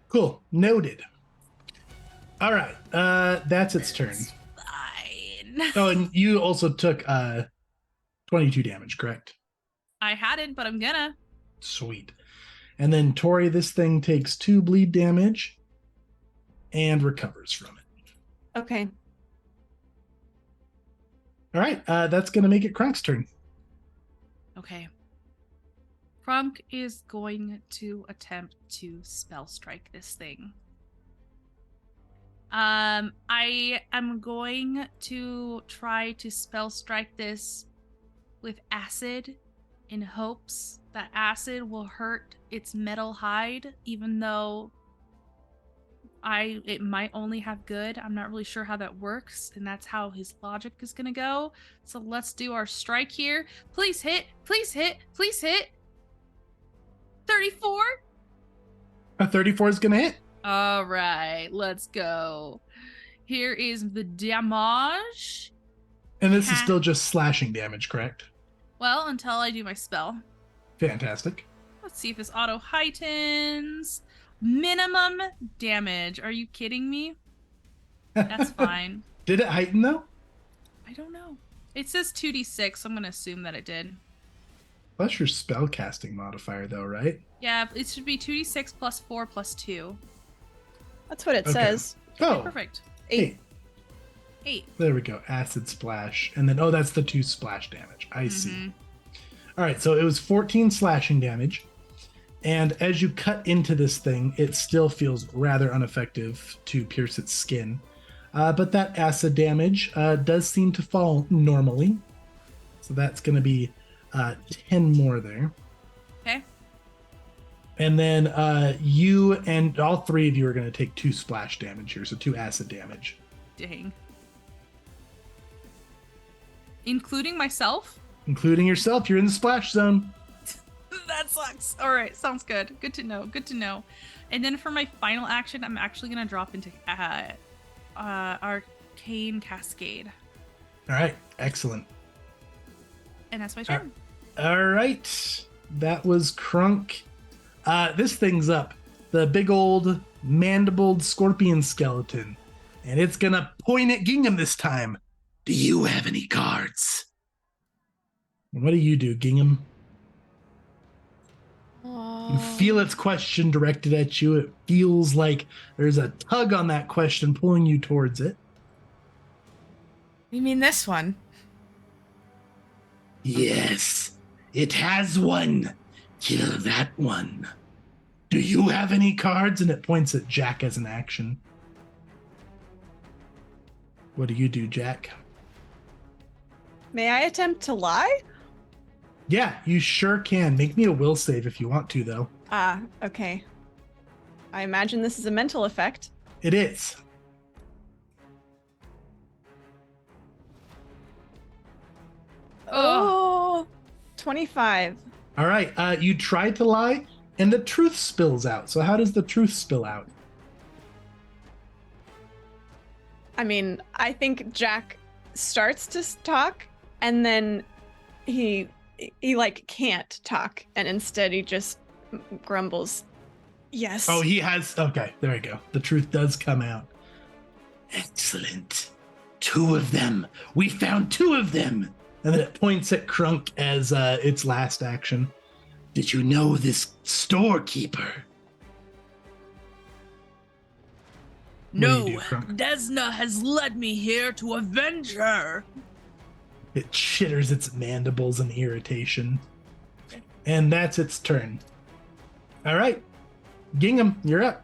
Cool. Noted. All right. That's its turn. Fine. Oh, and you also took 22 damage, correct? I hadn't, but I'm gonna. Sweet. And then Tori, this thing takes 2 bleed damage and recovers from it. Okay. All right. That's going to make it Krunk's turn. Okay. Krunk is going to attempt to spell strike this thing. I am going to try to spell strike this with acid in hopes that acid will hurt its metal hide, even though it might only have good. I'm not really sure how that works, and that's how his logic is gonna go. So let's do our strike here. Please hit, please hit, please hit. 34. A 34 is going to hit. All right, let's go. Here is the damage. And this is still just slashing damage, correct? Well, until I do my spell. Fantastic. Let's see if this auto heightens. Minimum damage. Are you kidding me? That's fine. Did it heighten, though? I don't know. It says 2d6, so I'm going to assume that it did. That's your spellcasting modifier, though, right? Yeah, it should be 2d6 plus 4 plus 2. That's what it Okay. says. Oh, Okay, perfect. 8. 8. There we go. Acid splash. And then, that's the 2 splash damage. I see. All right, so it was 14 slashing damage. And as you cut into this thing, it still feels rather ineffective to pierce its skin. But that acid damage does seem to fall normally. So that's going to be 10 more there. Okay. And then you and all 3 of you are going to take 2 splash damage here. So 2 acid damage. Dang. Including myself? Including yourself. You're in the splash zone. That sucks. All right, sounds good. Good to know. Good to know. And then for my final action, I'm actually going to drop into Arcane Cascade. All right. Excellent. And that's my turn. All right. That was Krunk. This thing's up. The big old mandibled scorpion skeleton. And it's going to point at Gingham this time. Do you have any cards? And what do you do, Gingham? You feel its question directed at you. It feels like there's a tug on that question pulling you towards it. You mean this one? Yes, it has one. Kill that one. Do you have any cards? And it points at Jack as an action. What do you do, Jack? May I attempt to lie? Yeah, you sure can. Make me a will save if you want to, though. Ah, okay. I imagine this is a mental effect. It is. Oh, 25. All right. You tried to lie, and the truth spills out. So how does the truth spill out? I mean, I think Jack starts to talk, and then he like can't talk, and instead he just grumbles. Yes. Oh, he has. Okay, there we go. The truth does come out. Excellent. 2 of them. We found 2 of them. And then it points at Krunk as its last action. Did you know this storekeeper? No, do, Krunk? Desna has led me here to avenge her. It chitters its mandibles in irritation. And that's its turn. All right. Gingham, you're up.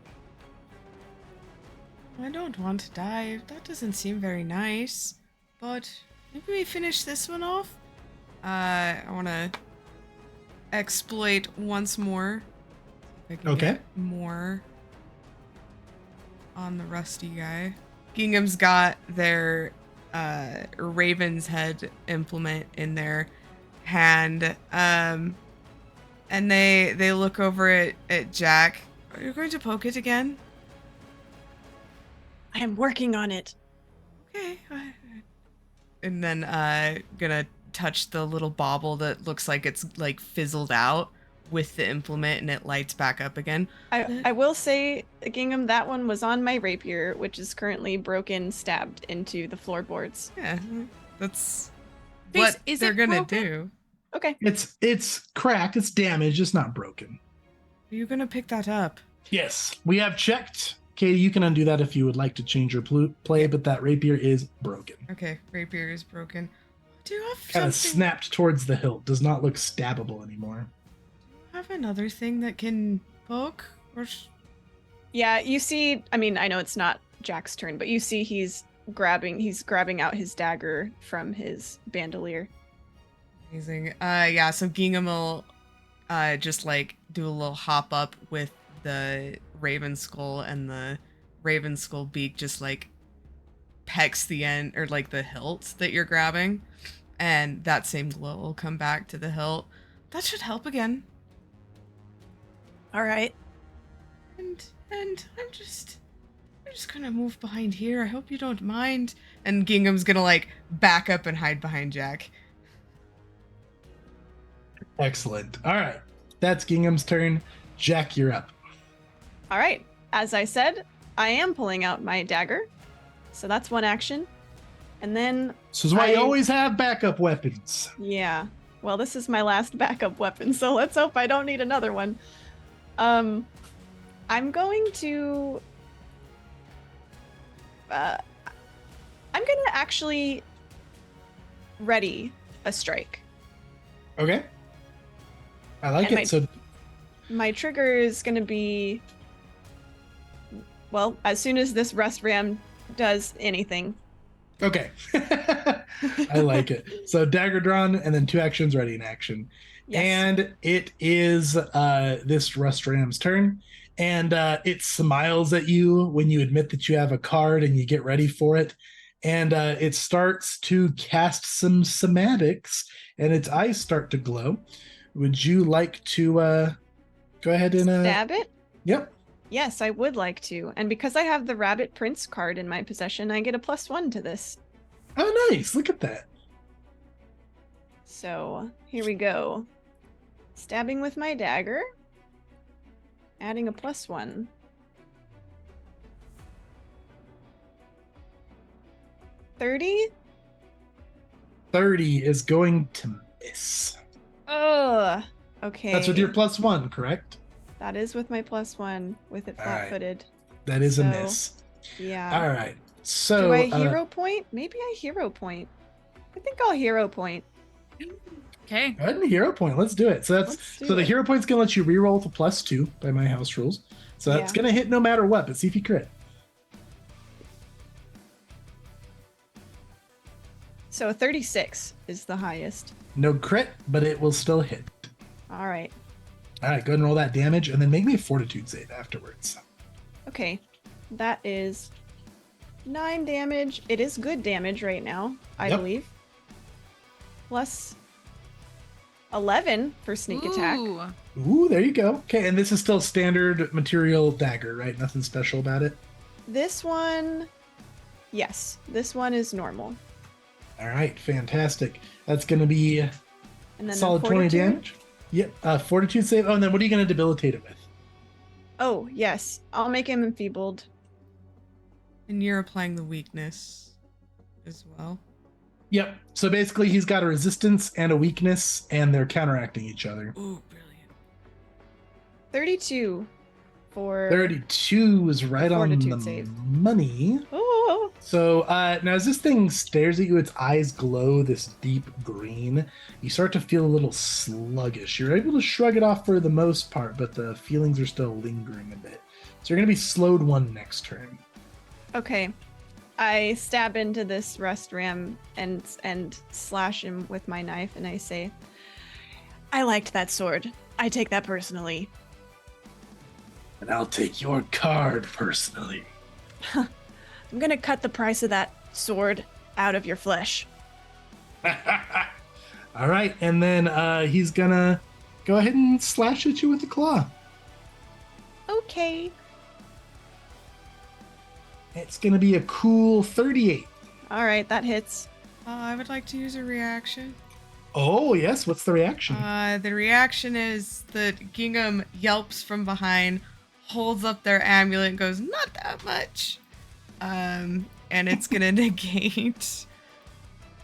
I don't want to die. That doesn't seem very nice. But maybe we finish this one off? I want to exploit once more. If I can Okay. get more on the rusty guy. Gingham's got their Raven's Head implement in their hand. And they look over at Jack. Are you going to poke it again? I am working on it. Okay. And then gonna touch the little bauble that looks like it's like fizzled out with the implement, and it lights back up again. I will say, Gingham, that one was on my rapier, which is currently broken, stabbed into the floorboards. Yeah, that's Face, what is they're it gonna broken? do. Okay. It's cracked. It's damaged. It's not broken. Are you gonna pick that up? Yes, we have checked. Katie, you can undo that if you would like to change your play, but that rapier is broken. Okay, rapier is broken. Do you have Kind of something? snapped towards the hilt. Does not look stabbable anymore. Have another thing that can poke? Or Yeah, you see, I mean, I know it's not Jack's turn, but you see he's grabbing out his dagger from his bandolier. amazing. Yeah. So Gingham will just like do a little hop up with the Raven Skull, and the Raven Skull beak just like pecks the end or like the hilt that you're grabbing, and that same glow will come back to the hilt. That should help again. All right. And I'm just gonna move behind here. I hope you don't mind. And Gingham's gonna like back up and hide behind Jack. Excellent. All right. That's Gingham's turn. Jack, you're up. All right. As I said, I am pulling out my dagger. So that's one action. And then, This is why you I- always have backup weapons. yeah. Well, this is my last backup weapon, so let's hope I don't need another one. I'm going to... I'm going to actually ready a strike. Okay. I like And it. So My trigger is going to be... Well, as soon as this rust ram does anything. okay. I like it. So dagger drawn and then 2 actions ready in action. Yes. And it is this Rust Ram's turn. And it smiles at you when you admit that you have a card and you get ready for it. And it starts to cast some somatics and its eyes start to glow. Would you like to go ahead and... Stab it? Yep. Yes, I would like to. And because I have the Rabbit Prince card in my possession, I get a +1 to this. Oh, nice. Look at that. So here we go. Stabbing with my dagger. Adding a +1. 30? 30 is going to miss. Ugh. Okay. That's with your +1, correct? That is with my +1 with it All right. flat-footed. That is a So, miss. Yeah. All right. So Do I hero point? Maybe I hero point. I think I'll hero point. Okay. go ahead and hero point. Let's do it. So Let's do the it. hero point's gonna let you reroll to +2 by my house rules. So that's Yeah. gonna hit no matter what. But see if you crit. So a 36 is the highest. No crit, but it will still hit. All right. All right. Go ahead and roll that damage, and then make me a fortitude save afterwards. Okay. That is 9 damage. It is good damage right now, I Yep. believe. Plus 11 for sneak attack. Ooh. Ooh, there you go. Okay, and this is still standard material dagger, right? Nothing special about it. This one, yes, this one is normal. All right, fantastic. That's going to be And then solid the 20 fortitude? damage. Yep, fortitude save. Oh, and then what are you going to debilitate it with? Oh, yes. I'll make him enfeebled. And you're applying the weakness as well. Yep. So basically, he's got a resistance and a weakness, and they're counteracting each other. Ooh, brilliant. 32 for 32 is right on fortitude the save. money. Oh, So now as this thing stares at you, its eyes glow this deep green. You start to feel a little sluggish. You're able to shrug it off for the most part, but the feelings are still lingering a bit. So you're going to be slowed 1 next turn. okay. I stab into this rust ram and slash him with my knife, and I say, I liked that sword. I take that personally. And I'll take your card personally. I'm gonna cut the price of that sword out of your flesh. All right, and then he's gonna go ahead and slash at you with the claw. Okay. It's gonna be a cool 38. All right, that hits. I would like to use a reaction. Oh yes, what's the reaction? The reaction is that Gingham yelps from behind, holds up their amulet, and goes, "Not that much," and it's gonna negate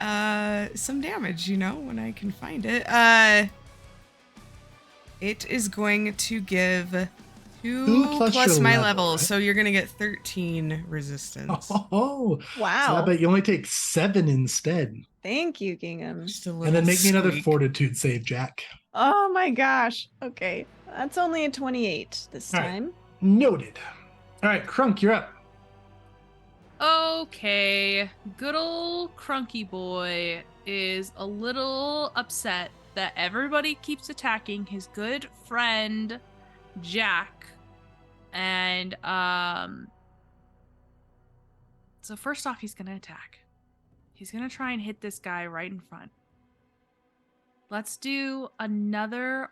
some damage. When I can find it. It is going to give 2 plus your my level, level, right? so you're gonna get 13 resistance. Oh, Wow. so I bet you only take 7 instead. Thank you, Gingham. Just a little And then make me another squeak. fortitude save, Jack. Oh my gosh. Okay. That's only a 28 this All right. time. Noted. All right, Krunk, you're up. Okay. Good old Krunky boy is a little upset that everybody keeps attacking his good friend Jack. And so first off, he's gonna attack. He's gonna try and hit this guy right in front. Let's do another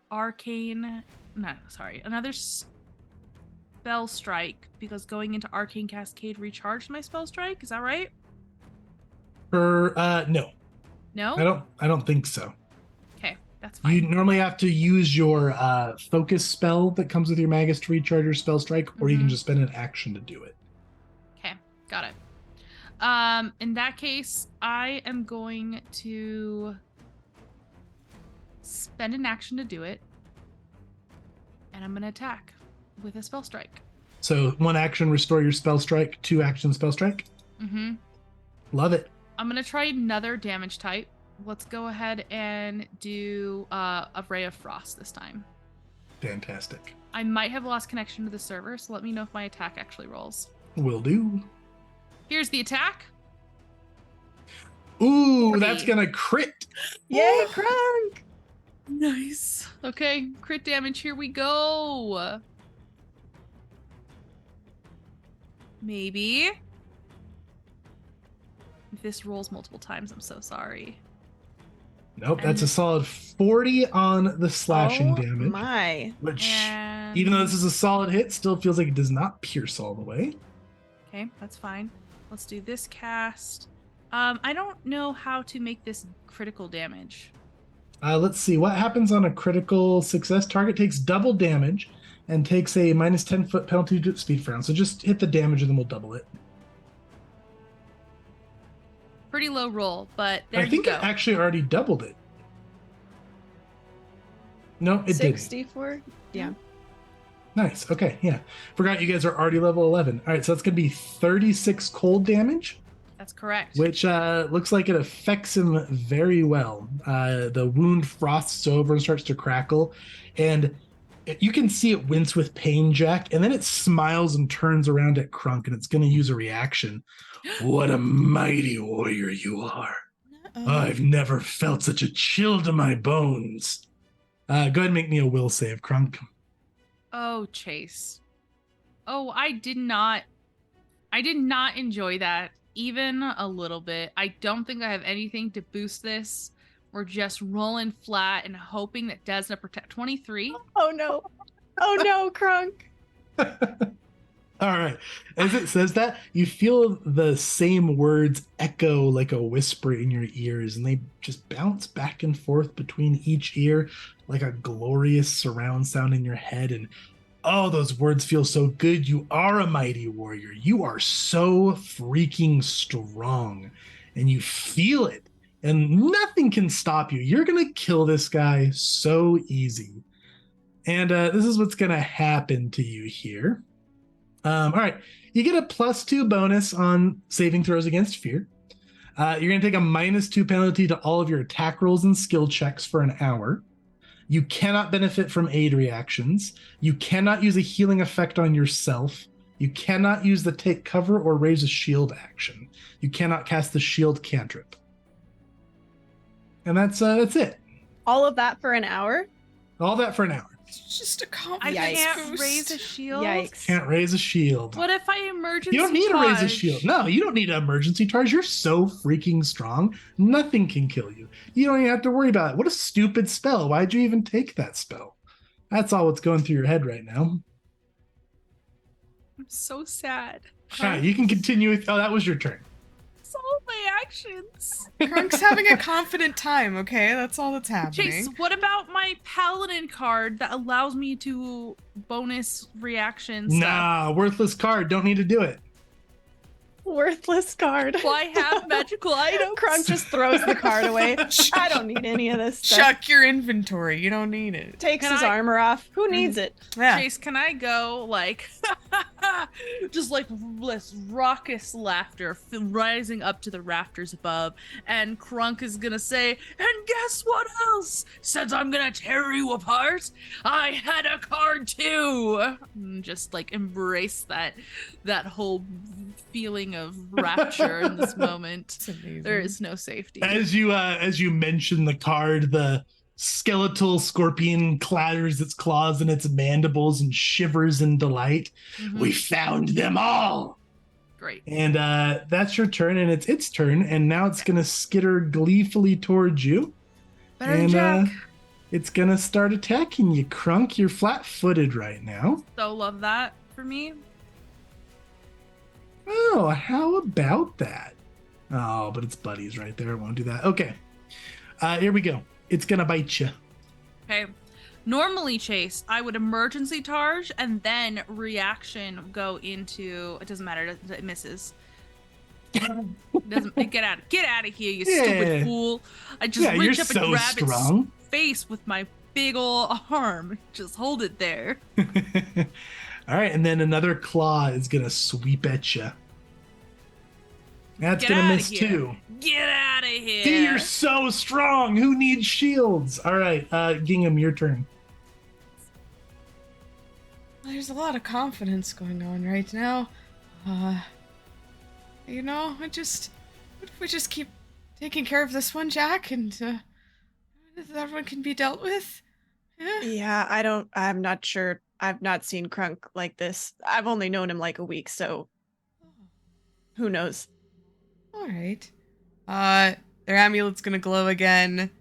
another spell strike, because going into Arcane Cascade recharged my spell strike. Is that right? No, No? I don't think so. Okay, that's fine. You normally have to use your focus spell that comes with your Magus to recharge your spell strike, or you can Mhm. just spend an action to do it. Okay, got it. In that case, I am going to spend an action to do it, and I'm gonna attack with a spell strike. So 1 action, restore your spell strike. 2 action, spell strike. Mm-hmm. Love it. I'm gonna try another damage type. Let's go ahead and do a Ray of Frost this time. Fantastic. I might have lost connection to the server, so let me know if my attack actually rolls. Will do. Here's the attack. Ooh, 40. that's gonna crit. Yay, Krunk! Nice. Okay, crit damage. Here we go. Maybe. If this rolls multiple times, I'm so sorry. Nope, that's a solid 40 on the slashing damage. My. Which, And... even though this is a solid hit, still feels like it does not pierce all the way. Okay, that's fine. Let's do this cast. I don't know how to make this critical damage. Let's see. What happens on a critical success? Target takes double damage and takes a minus 10-foot penalty to speed for round. So just hit the damage and then we'll double it. Pretty low roll, but there I think you go. it actually already doubled it. No, it didn't. 64? Yeah. Nice. Okay, yeah. Forgot you guys are already level 11. All right, so that's going to be 36 cold damage, That's correct. which looks like it affects him very well. The wound frosts over and starts to crackle, and you can see it wince with pain, Jack, and then it smiles and turns around at Krunk, and it's going to use a reaction. What a mighty warrior you are. I've never felt such a chill to my bones. Go ahead and make me a will save, Krunk. Oh, Chase. Oh, I did not enjoy that even a little bit. I don't think I have anything to boost this. We're just rolling flat and hoping that Desna protect 23. Oh no. Oh no, Krunk. All right. As it says that, you feel the same words echo like a whisper in your ears, and they just bounce back and forth between each ear like a glorious surround sound in your head. And oh, those words feel so good. You are a mighty warrior. You are so freaking strong, and you feel it, and nothing can stop you. You're going to kill this guy so easy. And this is what's going to happen to you here. All right, you get a +2 bonus on saving throws against fear. You're going to take a -2 penalty to all of your attack rolls and skill checks for an hour. You cannot benefit from aid reactions. You cannot use a healing effect on yourself. You cannot use the take cover or raise a shield action. You cannot cast the shield cantrip. And that's it. All of that for an hour? All that for an hour. It's just a I confidence can't boost. raise a shield. Yikes. Can't raise a shield. What if I emergency You don't need to raise a charge? shield. No, you don't need an emergency charge. You're so freaking strong. Nothing can kill you. You don't even have to worry about it. What a stupid spell. Why'd you even take that spell? That's all what's going through your head right now. I'm so sad. All right, you can continue with. Oh, that was your turn. It's all my actions. Krunk's having a confident time, okay? That's all that's happening. Chase, what about my paladin card that allows me to bonus reaction stuff? Nah, worthless card. Don't need to do it. Worthless card. Well, I have magical items. Krunk just throws the card away. I don't need any of this stuff. Chuck your inventory. You don't need it. Takes Can his I- armor off. Who needs it? Yeah. Chase, can I go like just like this raucous laughter rising up to the rafters above, and Krunk is gonna say, and guess what else? Since I'm gonna tear you apart, I had a card too. And just like embrace that whole feeling of rapture in this moment. It's amazing. There is no safety. As you mention the card, the skeletal scorpion clatters its claws and its mandibles and shivers in delight. Mhm. We found them all. Great. And that's your turn, and it's its turn, and now it's gonna skitter gleefully towards you. Better than And Jack. it's gonna start attacking you, Krunk. You're flat-footed right now. So love that for me. Oh, how about that? Oh, but it's buddies right there. I won't do that. Okay. Here we go. It's gonna bite you. Okay. Normally, Chase, I would emergency charge and then reaction go into. It doesn't matter. It misses. Doesn't get out of here, you Yeah. stupid fool! I just Yeah, you're reach up and so grab strong. its face with my big ol' arm. Just hold it there. All right, and then another claw is gonna sweep at you. That's Get gonna outta miss here. too. Get out of here! See, you're so strong. Who needs shields? All right, Gingham, your turn. There's a lot of confidence going on right now. You know, what if we just keep taking care of this one, Jack, and that one can be dealt with? Yeah, I'm not sure. I've not seen Krunk like this. I've only known him like a week, so who knows? All right. Their amulet's gonna glow again,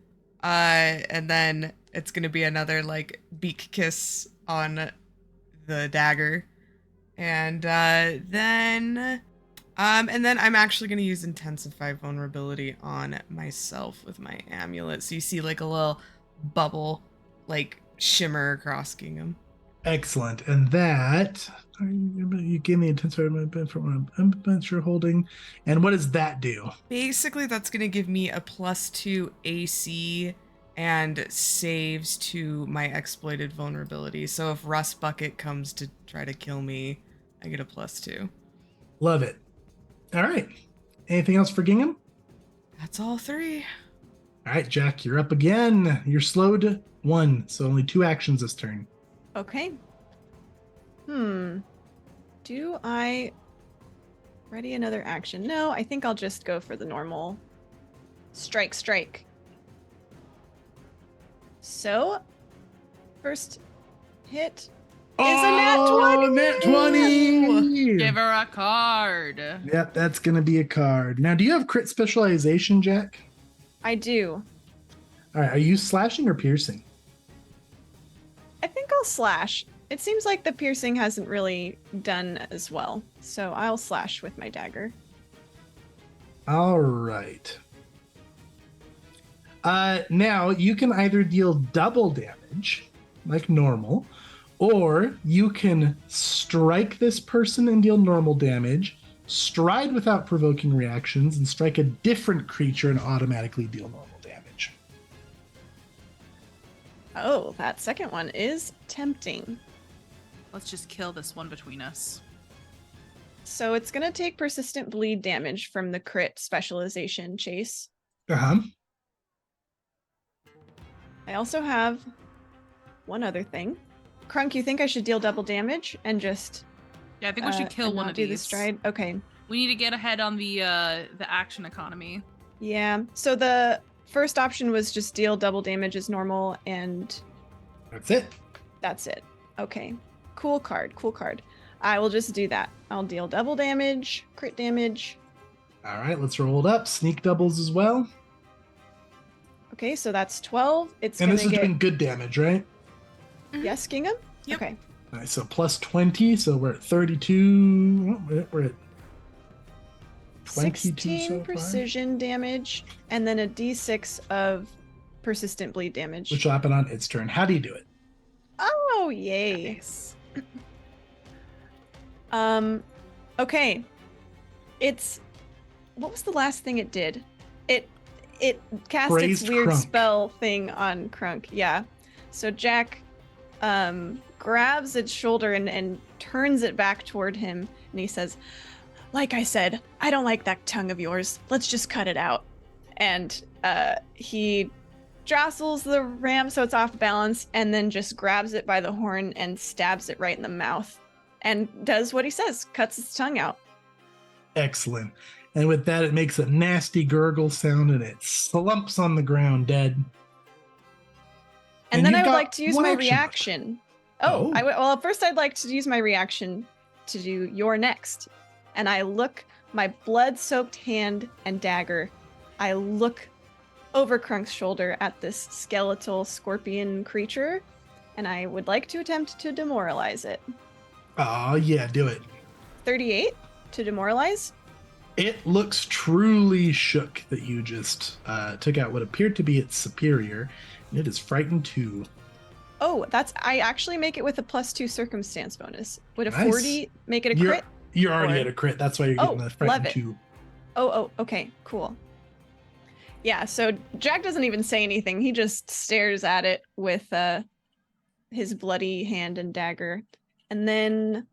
and then it's gonna be another like beak kiss on the dagger, and then I'm actually gonna use intensify vulnerability on myself with my amulet. So you see like a little bubble, like shimmer across Gingham. Excellent, and that you gave me intensify from an implement you're holding, and what does that do? Basically, that's gonna give me a +2 AC and saves to my exploited vulnerability. So if Rust Bucket comes to try to kill me, I get a +2. Love it. All right. Anything else for Gingham? That's all 3. All right, Jack, you're up again. You're slowed 1, so only 2 actions this turn. Okay. Do I ready another action? No, I think I'll just go for the normal strike. So, first hit is a nat 20. Nat 20! Give her a card. Yep, that's going to be a card. Now, do you have crit specialization, Jack? I do. All right, are you slashing or piercing? I think I'll slash. It seems like the piercing hasn't really done as well, so I'll slash with my dagger. All right. Now, you can either deal double damage, like normal, or you can strike this person and deal normal damage, stride without provoking reactions, and strike a different creature and automatically deal normal damage. Oh, that second one is tempting. Let's just kill this one between us. So it's going to take persistent bleed damage from the crit specialization, Chase. Uh-huh. I also have one other thing. Krunk, you think I should deal double damage and just Yeah, I think we should kill and one not of do these. the stride? Okay. We need to get ahead on the action economy. Yeah. So the first option was just deal double damage as normal, and That's it. that's it. Okay. Cool card. I will just do that. I'll deal double damage, crit damage. All right, let's roll it up. Sneak doubles as well. Okay, so that's 12. It's And going this to is get... doing good damage, right? Yes, Gingham? Yep. Okay. Nice, so plus 20, so we're at 32. We're at 22 16 so far. precision damage, and then a d6 of persistent bleed damage. Which will happen on its turn. How do you do it? Oh, yay. Nice. Okay. It's... What was the last thing it did? It cast Raised its weird Krunk. spell thing on Krunk. Yeah. So Jack grabs its shoulder and turns it back toward him, and he says, like I said, I don't like that tongue of yours. Let's just cut it out. And he jostles the ram so it's off balance, and then just grabs it by the horn and stabs it right in the mouth. And does what he says, cuts its tongue out. Excellent. And with that, it makes a nasty gurgle sound and it slumps on the ground dead. And then I you've would got like to use one my action left. reaction. Oh. Well, first I'd like to use my reaction to do your next. And I look, my blood-soaked hand and dagger, I look over Krunk's shoulder at this skeletal scorpion creature, and I would like to attempt to demoralize it. Oh, yeah, do it. 38 to demoralize. It looks truly shook that you just took out what appeared to be its superior, and it is frightened too. Oh, I actually make it with a +2 circumstance bonus. Would a Nice. 40 make it a You're- crit? You're already Or- at a crit. That's why you're getting the love frightened it. too. Oh, okay, cool. Yeah, so Jack doesn't even say anything. He just stares at it with his bloody hand and dagger. And then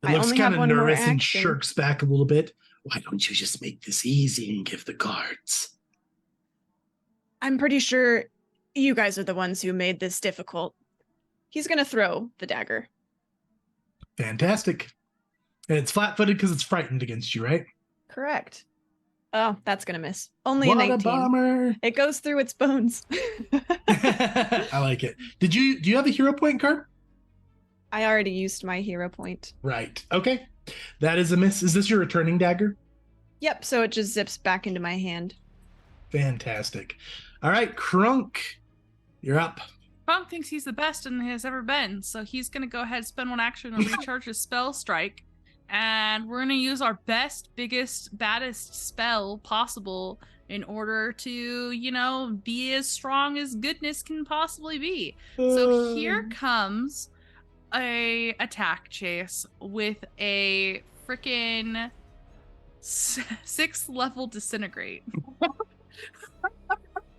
It I looks only have kind of one more nervous and action. shirks back a little bit. Why don't you just make this easy and give the cards? I'm pretty sure you guys are the ones who made this difficult. He's gonna throw the dagger. Fantastic. And it's flat-footed because it's frightened against you, right? Correct. Oh, that's gonna miss. Only What a a 19. bummer. It goes through its bones. I like it. Do you have a hero point card? I already used my hero point. Right. Okay. That is a miss. Is this your returning dagger? Yep, so it just zips back into my hand. Fantastic. All right, Krunk, you're up. Krunk thinks he's the best and has ever been, so he's gonna go ahead, spend one action, and recharge his spell strike. And we're gonna use our best, biggest, baddest spell possible in order to, be as strong as goodness can possibly be. So here comes a attack chase with a freaking 6th level disintegrate.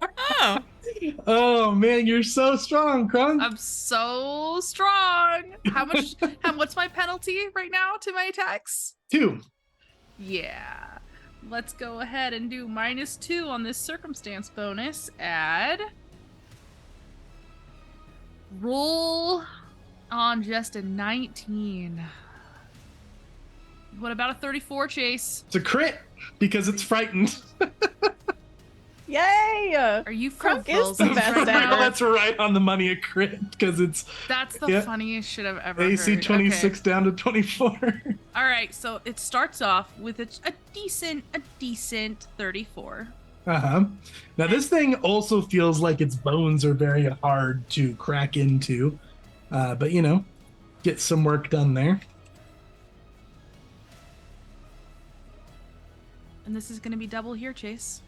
Oh, Oh man, you're so strong, Krunk. I'm so strong. What's my penalty right now to my attacks? 2. Yeah. Let's go ahead and do -2 on this circumstance bonus. Add. Roll on just a 19. What about a 34, Chase? It's a crit because it's frightened. Yay! Are you Krunk for is the reals best right at now? it. That's right on the money, a crit because it's That's the Yeah. funniest shit I've ever AC heard. 26 down to 24. Okay. All right, so it starts off with a decent 34. Uh-huh. Now this thing also feels like its bones are very hard to crack into. But get some work done there. And this is going to be double here, Chase.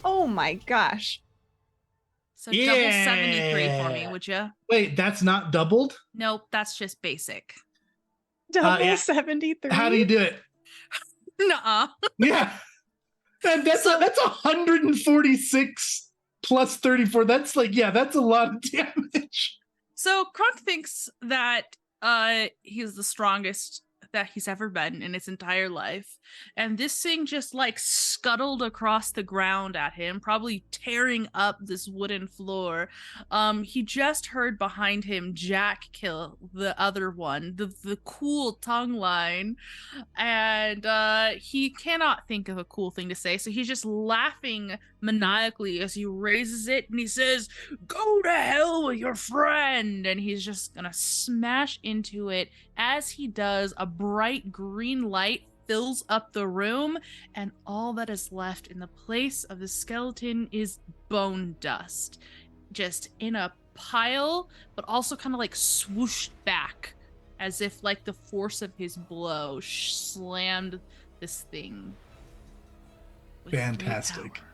Oh my gosh. So double 73 for me, Yeah. would you? Wait, that's not doubled? Nope, that's just basic. Double Yeah. 73? How do you do it? Nuh-uh. Yeah. That's 146 plus 34. That's that's a lot of damage. So Krunk thinks that he's the strongest that he's ever been in his entire life, and this thing just scuttled across the ground at him, probably tearing up this wooden floor. He just heard behind him Jack kill the other one, the cool tongue line, and he cannot think of a cool thing to say, so he's just laughing maniacally as he raises it and he says, "Go to hell with your friend," and he's just gonna smash into it. As he does, a bright green light fills up the room, and all that is left in the place of the skeleton is bone dust, just in a pile, but also kind of swooshed back, as if the force of his blow slammed this thing with great Fantastic. power.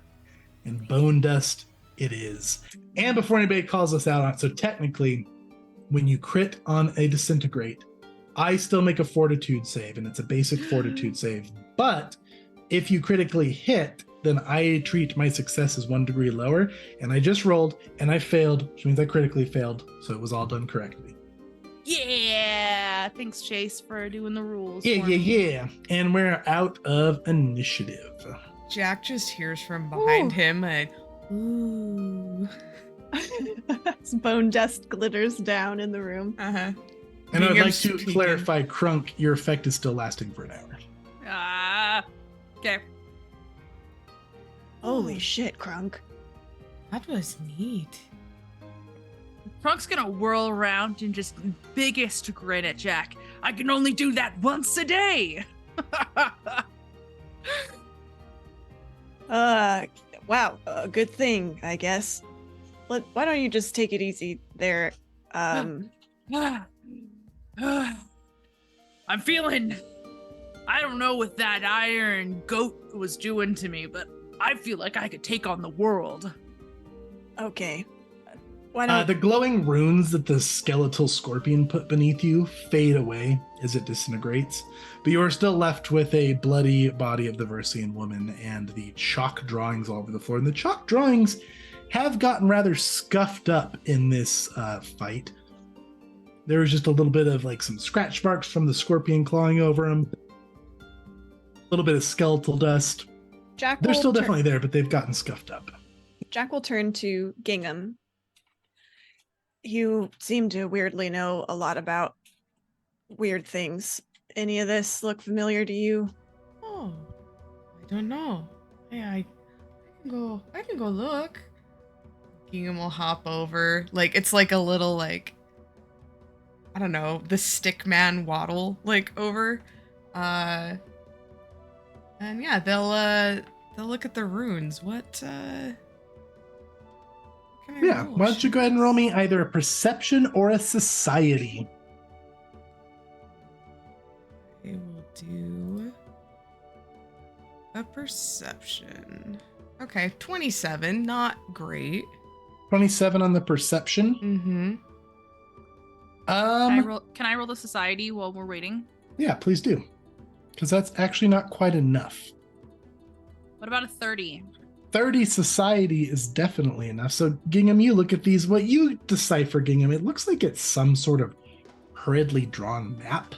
And bone dust it is. And before anybody calls us out on it, so technically, when you crit on a disintegrate, I still make a fortitude save, and it's a basic fortitude save. But if you critically hit, then I treat my success as 1 degree lower. And I just rolled, and I failed, which means I critically failed. So it was all done correctly. Yeah! Thanks, Chase, for doing the rules. Yeah, for yeah, me. yeah. And we're out of initiative. Jack just hears from behind Ooh. him and ooh. As bone dust glitters down in the room. Uh-huh. And I'd like Mingham's to peeking. clarify, Krunk, your effect is still lasting for an hour. Okay. Holy shit, Krunk. That was neat. Krunk's gonna whirl around and just biggest grin at Jack. I can only do that once a day. Wow, a good thing, I guess. Why don't you just take it easy there? I'm feeling, I don't know what that iron goat was doing to me, but I feel like I could take on the world. Okay. Why don't The glowing runes that the skeletal scorpion put beneath you fade away as it disintegrates, but you are still left with a bloody body of the Versian woman and the chalk drawings all over the floor. And the chalk drawings have gotten rather scuffed up in this fight. There was just a little bit of some scratch marks from the scorpion clawing over them, a little bit of skeletal dust. Jack They're will still tur- definitely there, but they've gotten scuffed up. Jack will turn to Gingham. You seem to weirdly know a lot about weird things. Any of this look familiar to you? Oh, I don't know. I can go look. Gingham will hop over. It's like a little I don't know, the stick man waddle over. And yeah, they'll look at the runes. What can I Yeah, roll? why don't you go ahead and roll me either a perception or a society? I will do a perception. Okay, 27. Not great. 27 on the perception. Mm-hmm. Can I roll the society while we're waiting? Yeah, please do. Because that's actually not quite enough. What about a 30? 30 society is definitely enough. So, Gingham, you look at these. What you decipher, Gingham, it looks like it's some sort of hurriedly drawn map.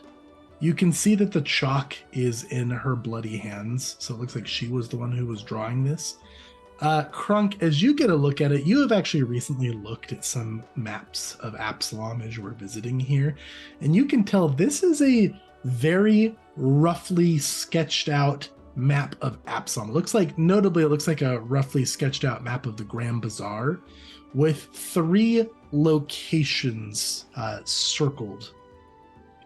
You can see that the chalk is in her bloody hands. So, it looks like she was the one who was drawing this. Krunk, as you get a look at it, you have actually recently looked at some maps of Absalom as you were visiting here. And you can tell this is a very roughly sketched out map of Absalom. It looks like, notably, it looks like a roughly sketched out map of the Grand Bazaar with 3 locations circled.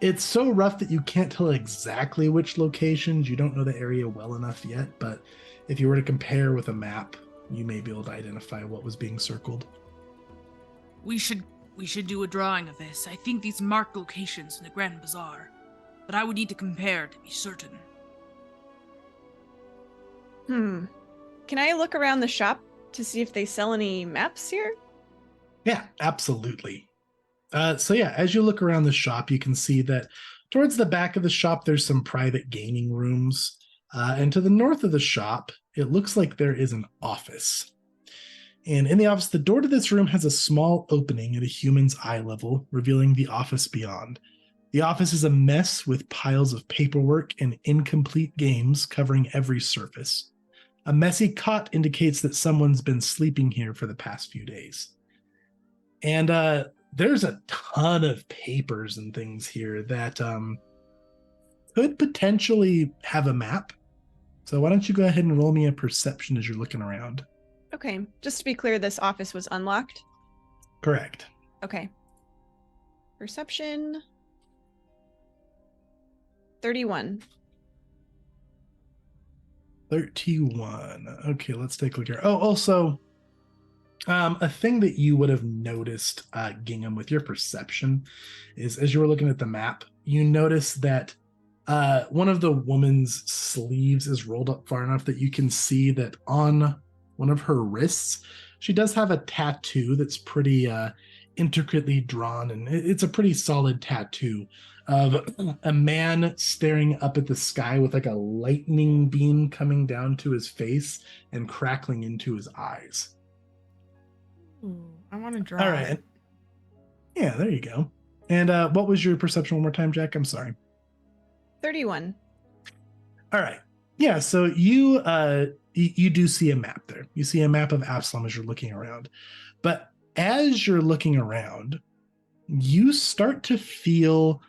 It's so rough that you can't tell exactly which locations. You don't know the area well enough yet, but if you were to compare with a map, you may be able to identify what was being circled. We should do a drawing of this. I think these marked locations in the Grand Bazaar, but I would need to compare to be certain. Can I look around the shop to see if they sell any maps here? Yeah, absolutely. So yeah, as you look around the shop, you can see that towards the back of the shop, there's some private gaming rooms. And to the north of the shop, it looks like there is an office. And in the office, the door to this room has a small opening at a human's eye level, revealing the office beyond. The office is a mess with piles of paperwork and incomplete games covering every surface. A messy cot indicates that someone's been sleeping here for the past few days. And there's a ton of papers and things here that could potentially have a map. So why don't you go ahead and roll me a perception as you're looking around? Okay, just to be clear, this office was unlocked? Correct. Okay. Perception 31. 31. Okay, let's take a look here. Oh, also, a thing that you would have noticed, Gingham, with your perception is as you were looking at the map, you notice that one of the woman's sleeves is rolled up far enough that you can see that on one of her wrists, she does have a tattoo that's pretty intricately drawn, and it's a pretty solid tattoo of a man staring up at the sky with like a lightning beam coming down to his face and crackling into his eyes. Ooh, I want to draw. All right. Yeah, there you go. And what was your perception one more time, Jack? I'm sorry. 31. All right. Yeah, so you do see a map there. You see a map of Absalom as you're looking around. But as you're looking around, you start to feel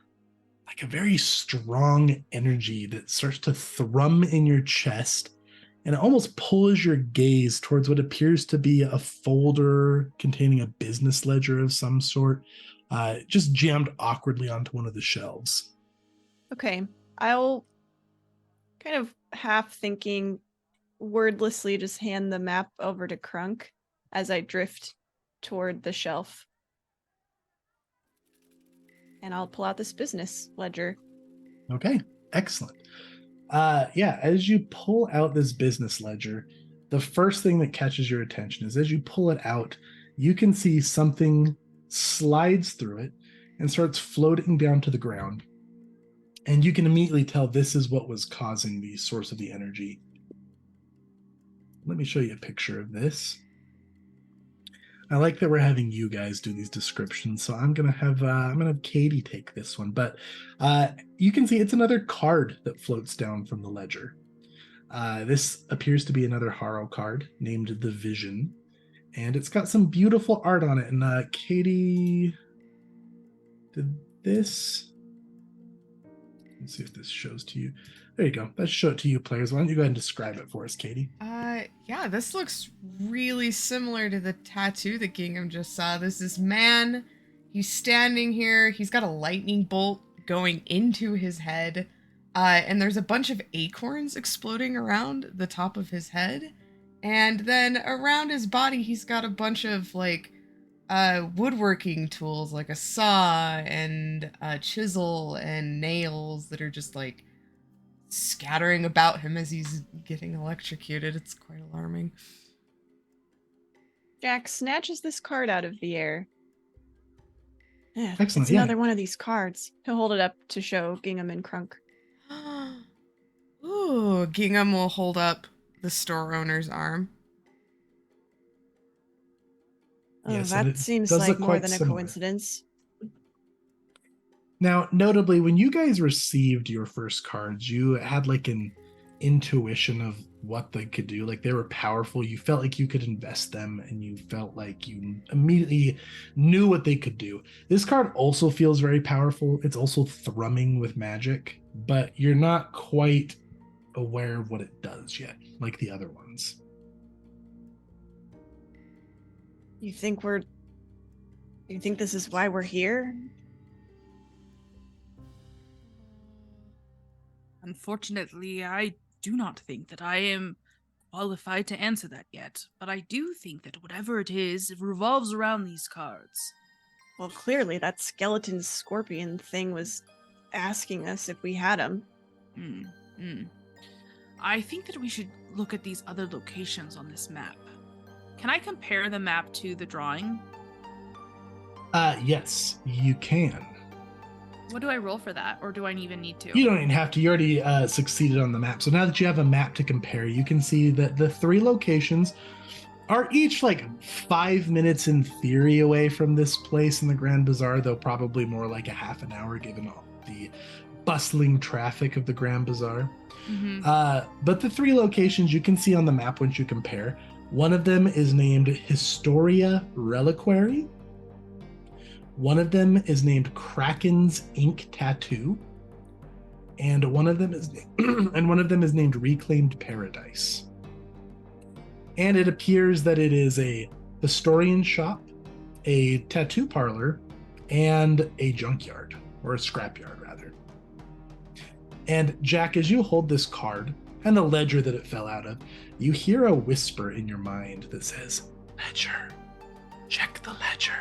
like a very strong energy that starts to thrum in your chest, and it almost pulls your gaze towards what appears to be a folder containing a business ledger of some sort, just jammed awkwardly onto one of the shelves. Okay, I'll kind of half thinking wordlessly just hand the map over to Krunk as I drift toward the shelf. And I'll pull out this business ledger. Okay, excellent. Yeah, as you pull out this business ledger, the first thing that catches your attention is as you pull it out, you can see something slides through it and starts floating down to the ground. And you can immediately tell this is what was causing the source of the energy. Let me show you a picture of this. I like that we're having you guys do these descriptions, so I'm gonna have Katie take this one. But you can see it's another card that floats down from the ledger. This appears to be another Harrow card named The Vision, and it's got some beautiful art on it. And Katie did this. Let's see if this shows to you. There you go. Let's show it to you, players. Why don't you go ahead and describe it for us, Katie? Yeah, this looks really similar to the tattoo that Gingham just saw. There's this man, he's standing here, he's got a lightning bolt going into his head, and there's a bunch of acorns exploding around the top of his head, and then around his body he's got a bunch of like woodworking tools like a saw and a chisel and nails that are just like scattering about him as he's getting electrocuted. It's quite alarming. Jack snatches this card out of the air. Excellent. It's another one of these cards. He'll hold it up to show Gingham and Krunk. Ooh, Gingham will hold up the store owner's arm. Oh, Yes, and that it seems does like look more quite than a similar. coincidence. Now, notably, when you guys received your first cards, you had like an intuition of what they could do. Like they were powerful. You felt like you could invest them, and you felt like you immediately knew what they could do. This card also feels very powerful. It's also thrumming with magic, but you're not quite aware of what it does yet, like the other ones. You think this is why we're here? Unfortunately, I do not think that I am qualified to answer that yet, but I do think that whatever it is, it revolves around these cards. Well, clearly that skeleton scorpion thing was asking us if we had them. I think that we should look at these other locations on this map. Can I compare the map to the drawing? Yes, you can. What do I roll for that, or do I even need to? You don't even have to. You already succeeded on the map. So now that you have a map to compare, you can see that the 3 locations are each like 5 minutes in theory away from this place in the Grand Bazaar, though probably more like a half an hour given all the bustling traffic of the Grand Bazaar. But the 3 locations you can see on the map once you compare, one of them is named Historia Reliquary. One of them is named Kraken's Ink Tattoo, and one of them is named Reclaimed Paradise. And it appears that it is a historian shop, a tattoo parlor, and a junkyard, or a scrapyard rather. And Jack, as you hold this card and the ledger that it fell out of, you hear a whisper in your mind that says, "Ledger, check the ledger."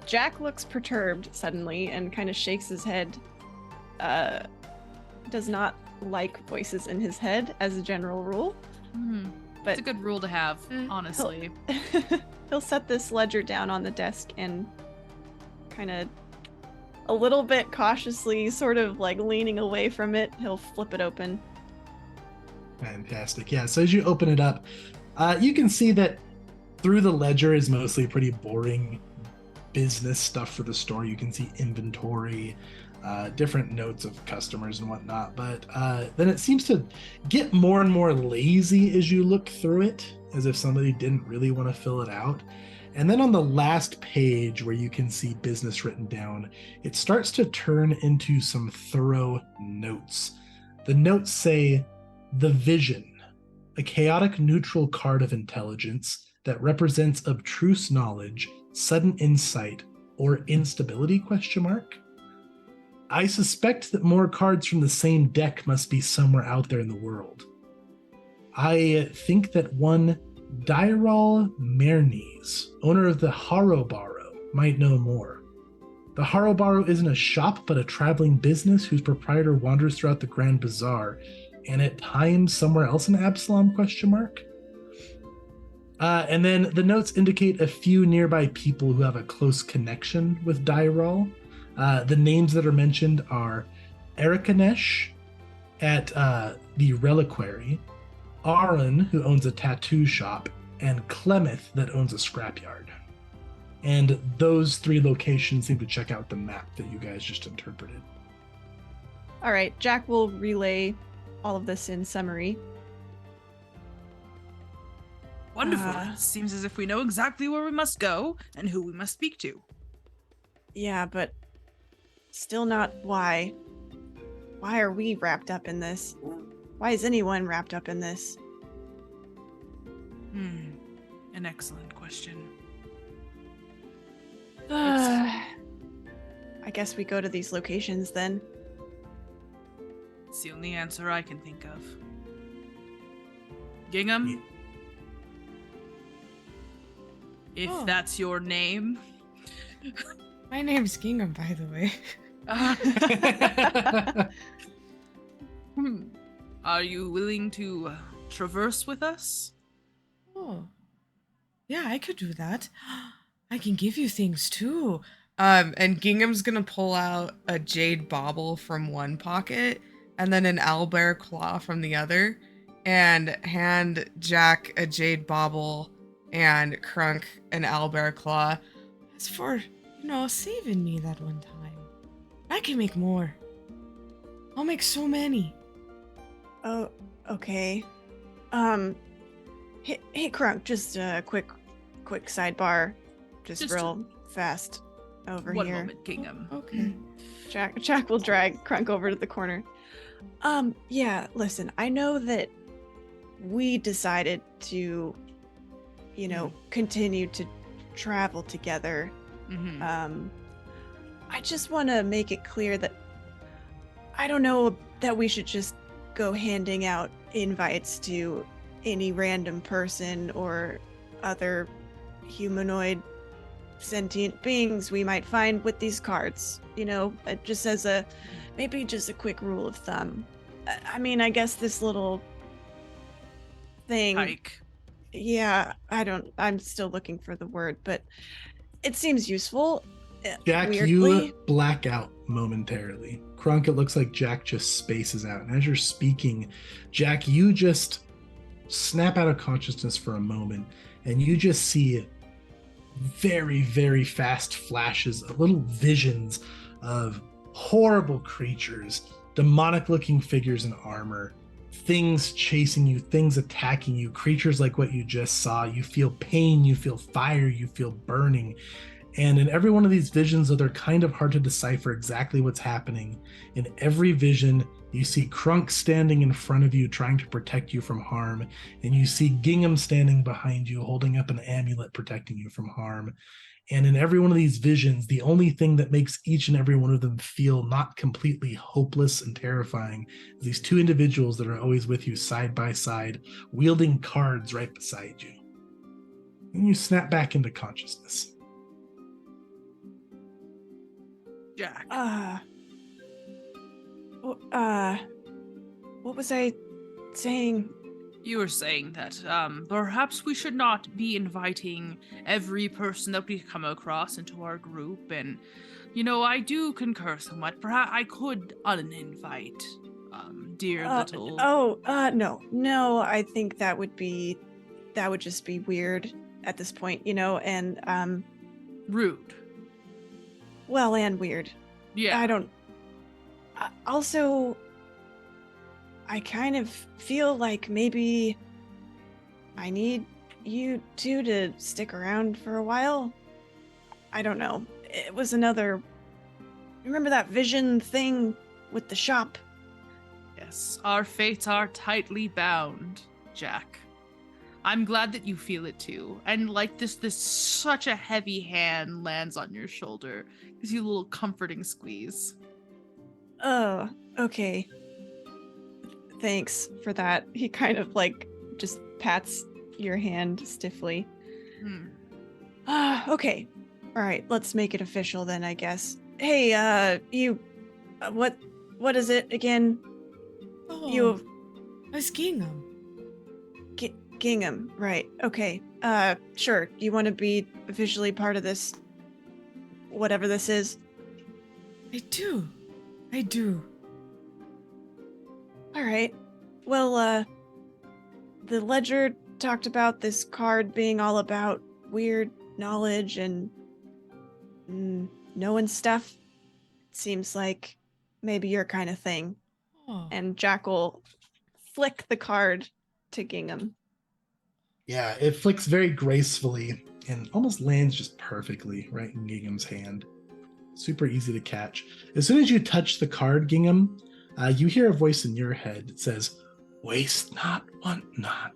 Jack looks perturbed suddenly and kind of shakes his head. Does not like voices in his head as a general rule. But it's a good rule to have, honestly. He'll set this ledger down on the desk and kind of a little bit cautiously, sort of like leaning away from it, he'll flip it open. Fantastic. Yeah, so as you open it up, you can see that through the ledger is mostly pretty boring business stuff for the store. You can see inventory, different notes of customers and whatnot, but then it seems to get more and more lazy as you look through it, as if somebody didn't really want to fill it out. And then on the last page where you can see business written down, it starts to turn into some thorough notes. The notes say, "The Vision, a chaotic neutral card of intelligence that represents obtruse knowledge, sudden insight, or instability?" I suspect that more cards from the same deck must be somewhere out there in the world. I think that one Dyrol Mernes, owner of the Harrow, might know more. The Harrow isn't a shop, but a traveling business whose proprietor wanders throughout the Grand Bazaar, and at times somewhere else in Absalom? And then the notes indicate a few nearby people who have a close connection with Dyrol. The names that are mentioned are Erikanesh at the Reliquary, Aaron, who owns a tattoo shop, and Clemeth that owns a scrapyard. And those 3 locations seem to check out the map that you guys just interpreted. All right, Jack will relay all of this in summary. Wonderful. Seems as if we know exactly where we must go and who we must speak to. Yeah, but still not why. Why are we wrapped up in this? Why is anyone wrapped up in this? An excellent question. I guess we go to these locations then. It's the only answer I can think of. Gingham? If that's your name. My name's Gingham, by the way. Are you willing to traverse with us? Oh, yeah, I could do that. I can give you things too. And Gingham's gonna pull out a jade bauble from one pocket and then an owlbear claw from the other. and hand Jack a jade bauble and Krunk an owlbear claw. As for, saving me that one time, I can make more. I'll make so many. Oh, okay. Hey, Krunk, just a quick sidebar. Just real fast over One here. moment, Gingham. Okay. Jack will drag Krunk over to the corner. Yeah, listen, I know that we decided to, continue to travel together. Mm-hmm. I just want to make it clear that I don't know that we should just go handing out invites to any random person or other humanoid sentient beings we might find with these cards. Just as maybe just a quick rule of thumb. I mean, I guess this little thing. Hike. Yeah, I'm still looking for the word, but it seems useful. Jack, weirdly. you black out momentarily. Krunk, it looks like Jack just spaces out. And as you're speaking, Jack, you just snap out of consciousness for a moment, and you just see very, very fast flashes of little visions of horrible creatures, demonic-looking figures in armor, things chasing you, things attacking you, creatures like what you just saw. You feel pain, you feel fire, you feel burning. And in every one of these visions, though they're kind of hard to decipher exactly what's happening, in every vision, you see Krunk standing in front of you, trying to protect you from harm. And you see Gingham standing behind you, holding up an amulet, protecting you from harm. And in every one of these visions, the only thing that makes each and every one of them feel not completely hopeless and terrifying is these two individuals that are always with you side by side, wielding cards right beside you. And you snap back into consciousness. Jack. What was I saying? You were saying that perhaps we should not be inviting every person that we come across into our group, and I do concur somewhat. Perhaps I could uninvite dear little. No. I think that would just be weird at this point, and rude. Well, and weird. Yeah. I don't. Also, I kind of feel like maybe I need you two to stick around for a while. I don't know. It was another. Remember that vision thing with the shop? Yes, our fates are tightly bound, Jack. I'm glad that you feel it too. And like this such a heavy hand lands on your shoulder. Gives you a little comforting squeeze. Oh, okay. Thanks for that. He kind of just pats your hand stiffly. Okay. All right, let's make it official then, I guess. Hey, you what is it again? Oh, You I was Gingham. Gingham, right. Okay. Sure. You want to be officially part of this, whatever this is? I do. All right. Well, the ledger talked about this card being all about weird knowledge and knowing stuff. It seems like maybe your kind of thing. Oh. And Jack will flick the card to Gingham. Yeah, it flicks very gracefully and almost lands just perfectly right in Gingham's hand. Super easy to catch. As soon as you touch the card, Gingham, you hear a voice in your head that says, "Waste not, want not."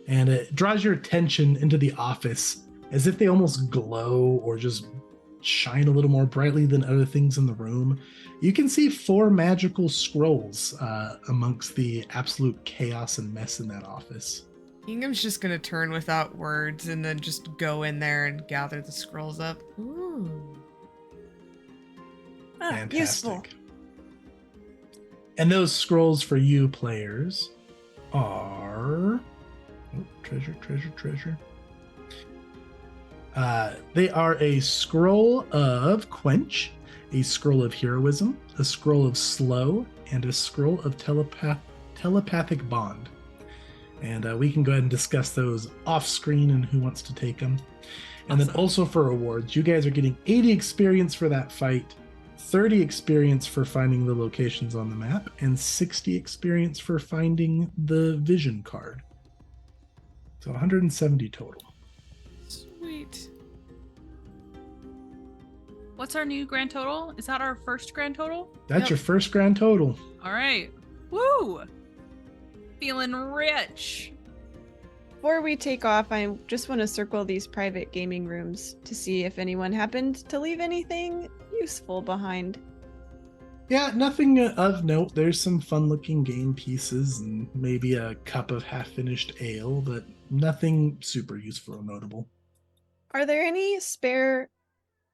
And it draws your attention into the office as if they almost glow or just shine a little more brightly than other things in the room. You can see 4 magical scrolls amongst the absolute chaos and mess in that office. Gingham's just gonna turn without words and then just go in there and gather the scrolls up. Ooh. Fantastic. Useful. And those scrolls for you players are... treasure. They are a scroll of Quench, a scroll of Heroism, a scroll of Slow, and a scroll of Telepathic Bond. And we can go ahead and discuss those off screen and who wants to take them. And then Awesome. also for awards, you guys are getting 80 experience for that fight, 30 experience for finding the locations on the map, and 60 experience for finding the vision card. So 170 total. Sweet. What's our new grand total? Is that our first grand total? That's Yep. your first grand total. All right. Woo! Feeling rich. Before we take off, I just want to circle these private gaming rooms to see if anyone happened to leave anything useful behind. Yeah, nothing of note. There's some fun looking game pieces and maybe a cup of half finished ale, but nothing super useful or notable. Are there any spare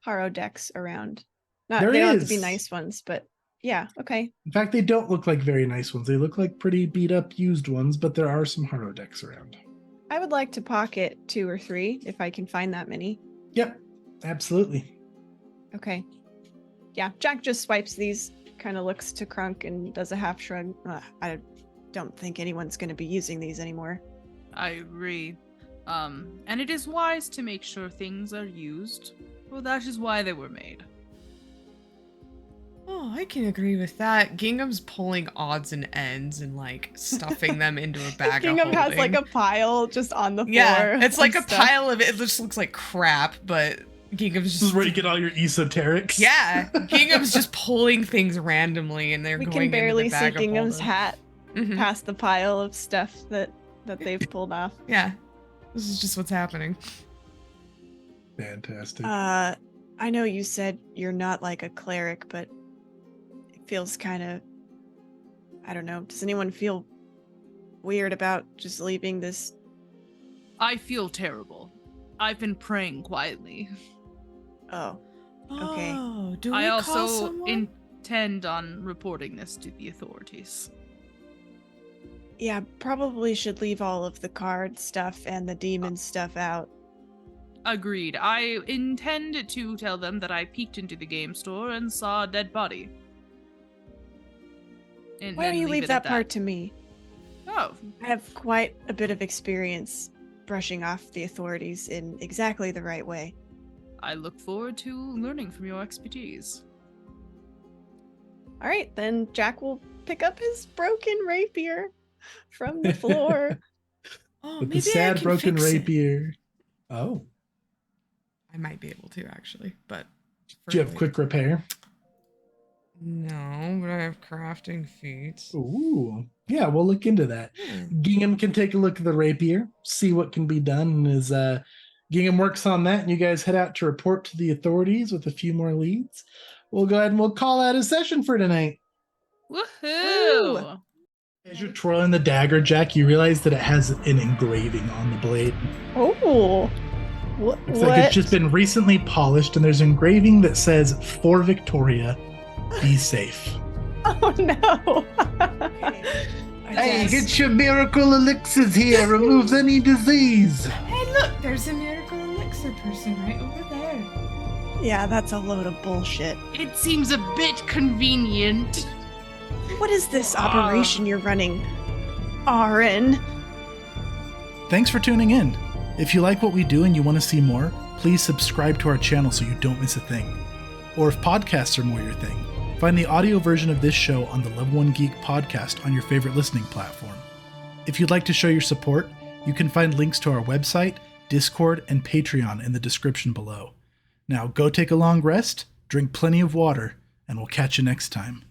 Harrow decks around? Not There they don't have to be is. nice ones, but yeah, okay. In fact, they don't look like very nice ones. They look like pretty beat up used ones, but there are some Harrow decks around. I would like to pocket 2 or 3 if I can find that many. Yep, absolutely. Okay. Yeah, Jack just swipes these, kind of looks to Krunk and does a half shrug. I don't think anyone's going to be using these anymore. I agree. And it is wise to make sure things are used. Well, that is why they were made. Oh, I can agree with that. Gingham's pulling odds and ends and like stuffing them into a bag Gingham of has holding. like a pile just on the floor. Yeah, it's like a of stuff. pile of it just looks like crap, but Gingham's This just is where you get all your esoterics. yeah, Gingham's just pulling things randomly and they're We going can barely into the see bag of Gingham's holding. hat Mhm. past the pile of stuff that they've pulled off. Yeah, this is just what's happening. Fantastic. I know you said you're not like a cleric, but it feels kind of, I don't know. Does anyone feel weird about just leaving this? I feel terrible. I've been praying quietly. Oh, Okay. Oh, do we I call also someone? intend on reporting this to the authorities. yeah, probably should leave all of the card stuff and the demon stuff out. Agreed. I intend to tell them that I peeked into the game store and saw a dead body. And Why don't then you leave it that at part to me? Oh, I have quite a bit of experience brushing off the authorities in exactly the right way. I look forward to learning from your expertise. All right, then Jack will pick up his broken rapier from the floor. Oh, With maybe the I sad can broken fix it. rapier. Oh. I might be able to actually, but Do you have for quick repair? No, but I have crafting feats. Ooh. Yeah, we'll look into that. Hmm. Gingham can take a look at the rapier, see what can be done. And as Gingham works on that, and you guys head out to report to the authorities with a few more leads, we'll go ahead and we'll call that a session for tonight. Woohoo! As you're twirling the dagger, Jack, you realize that it has an engraving on the blade. Oh, Looks like it's just been recently polished, and there's an engraving that says, "For Victoria, be safe." Oh no! Hey, get your miracle elixirs here. Removes any disease. Hey, look, there's a miracle elixir person right over there. Yeah, that's a load of bullshit. It seems a bit convenient. What is this operation you're running, RN? Thanks for tuning in. If you like what we do and you want to see more, please subscribe to our channel so you don't miss a thing. Or if podcasts are more your thing, find the audio version of this show on the Level 1 Geek podcast on your favorite listening platform. If you'd like to show your support, you can find links to our website, Discord, and Patreon in the description below. Now go take a long rest, drink plenty of water, and we'll catch you next time.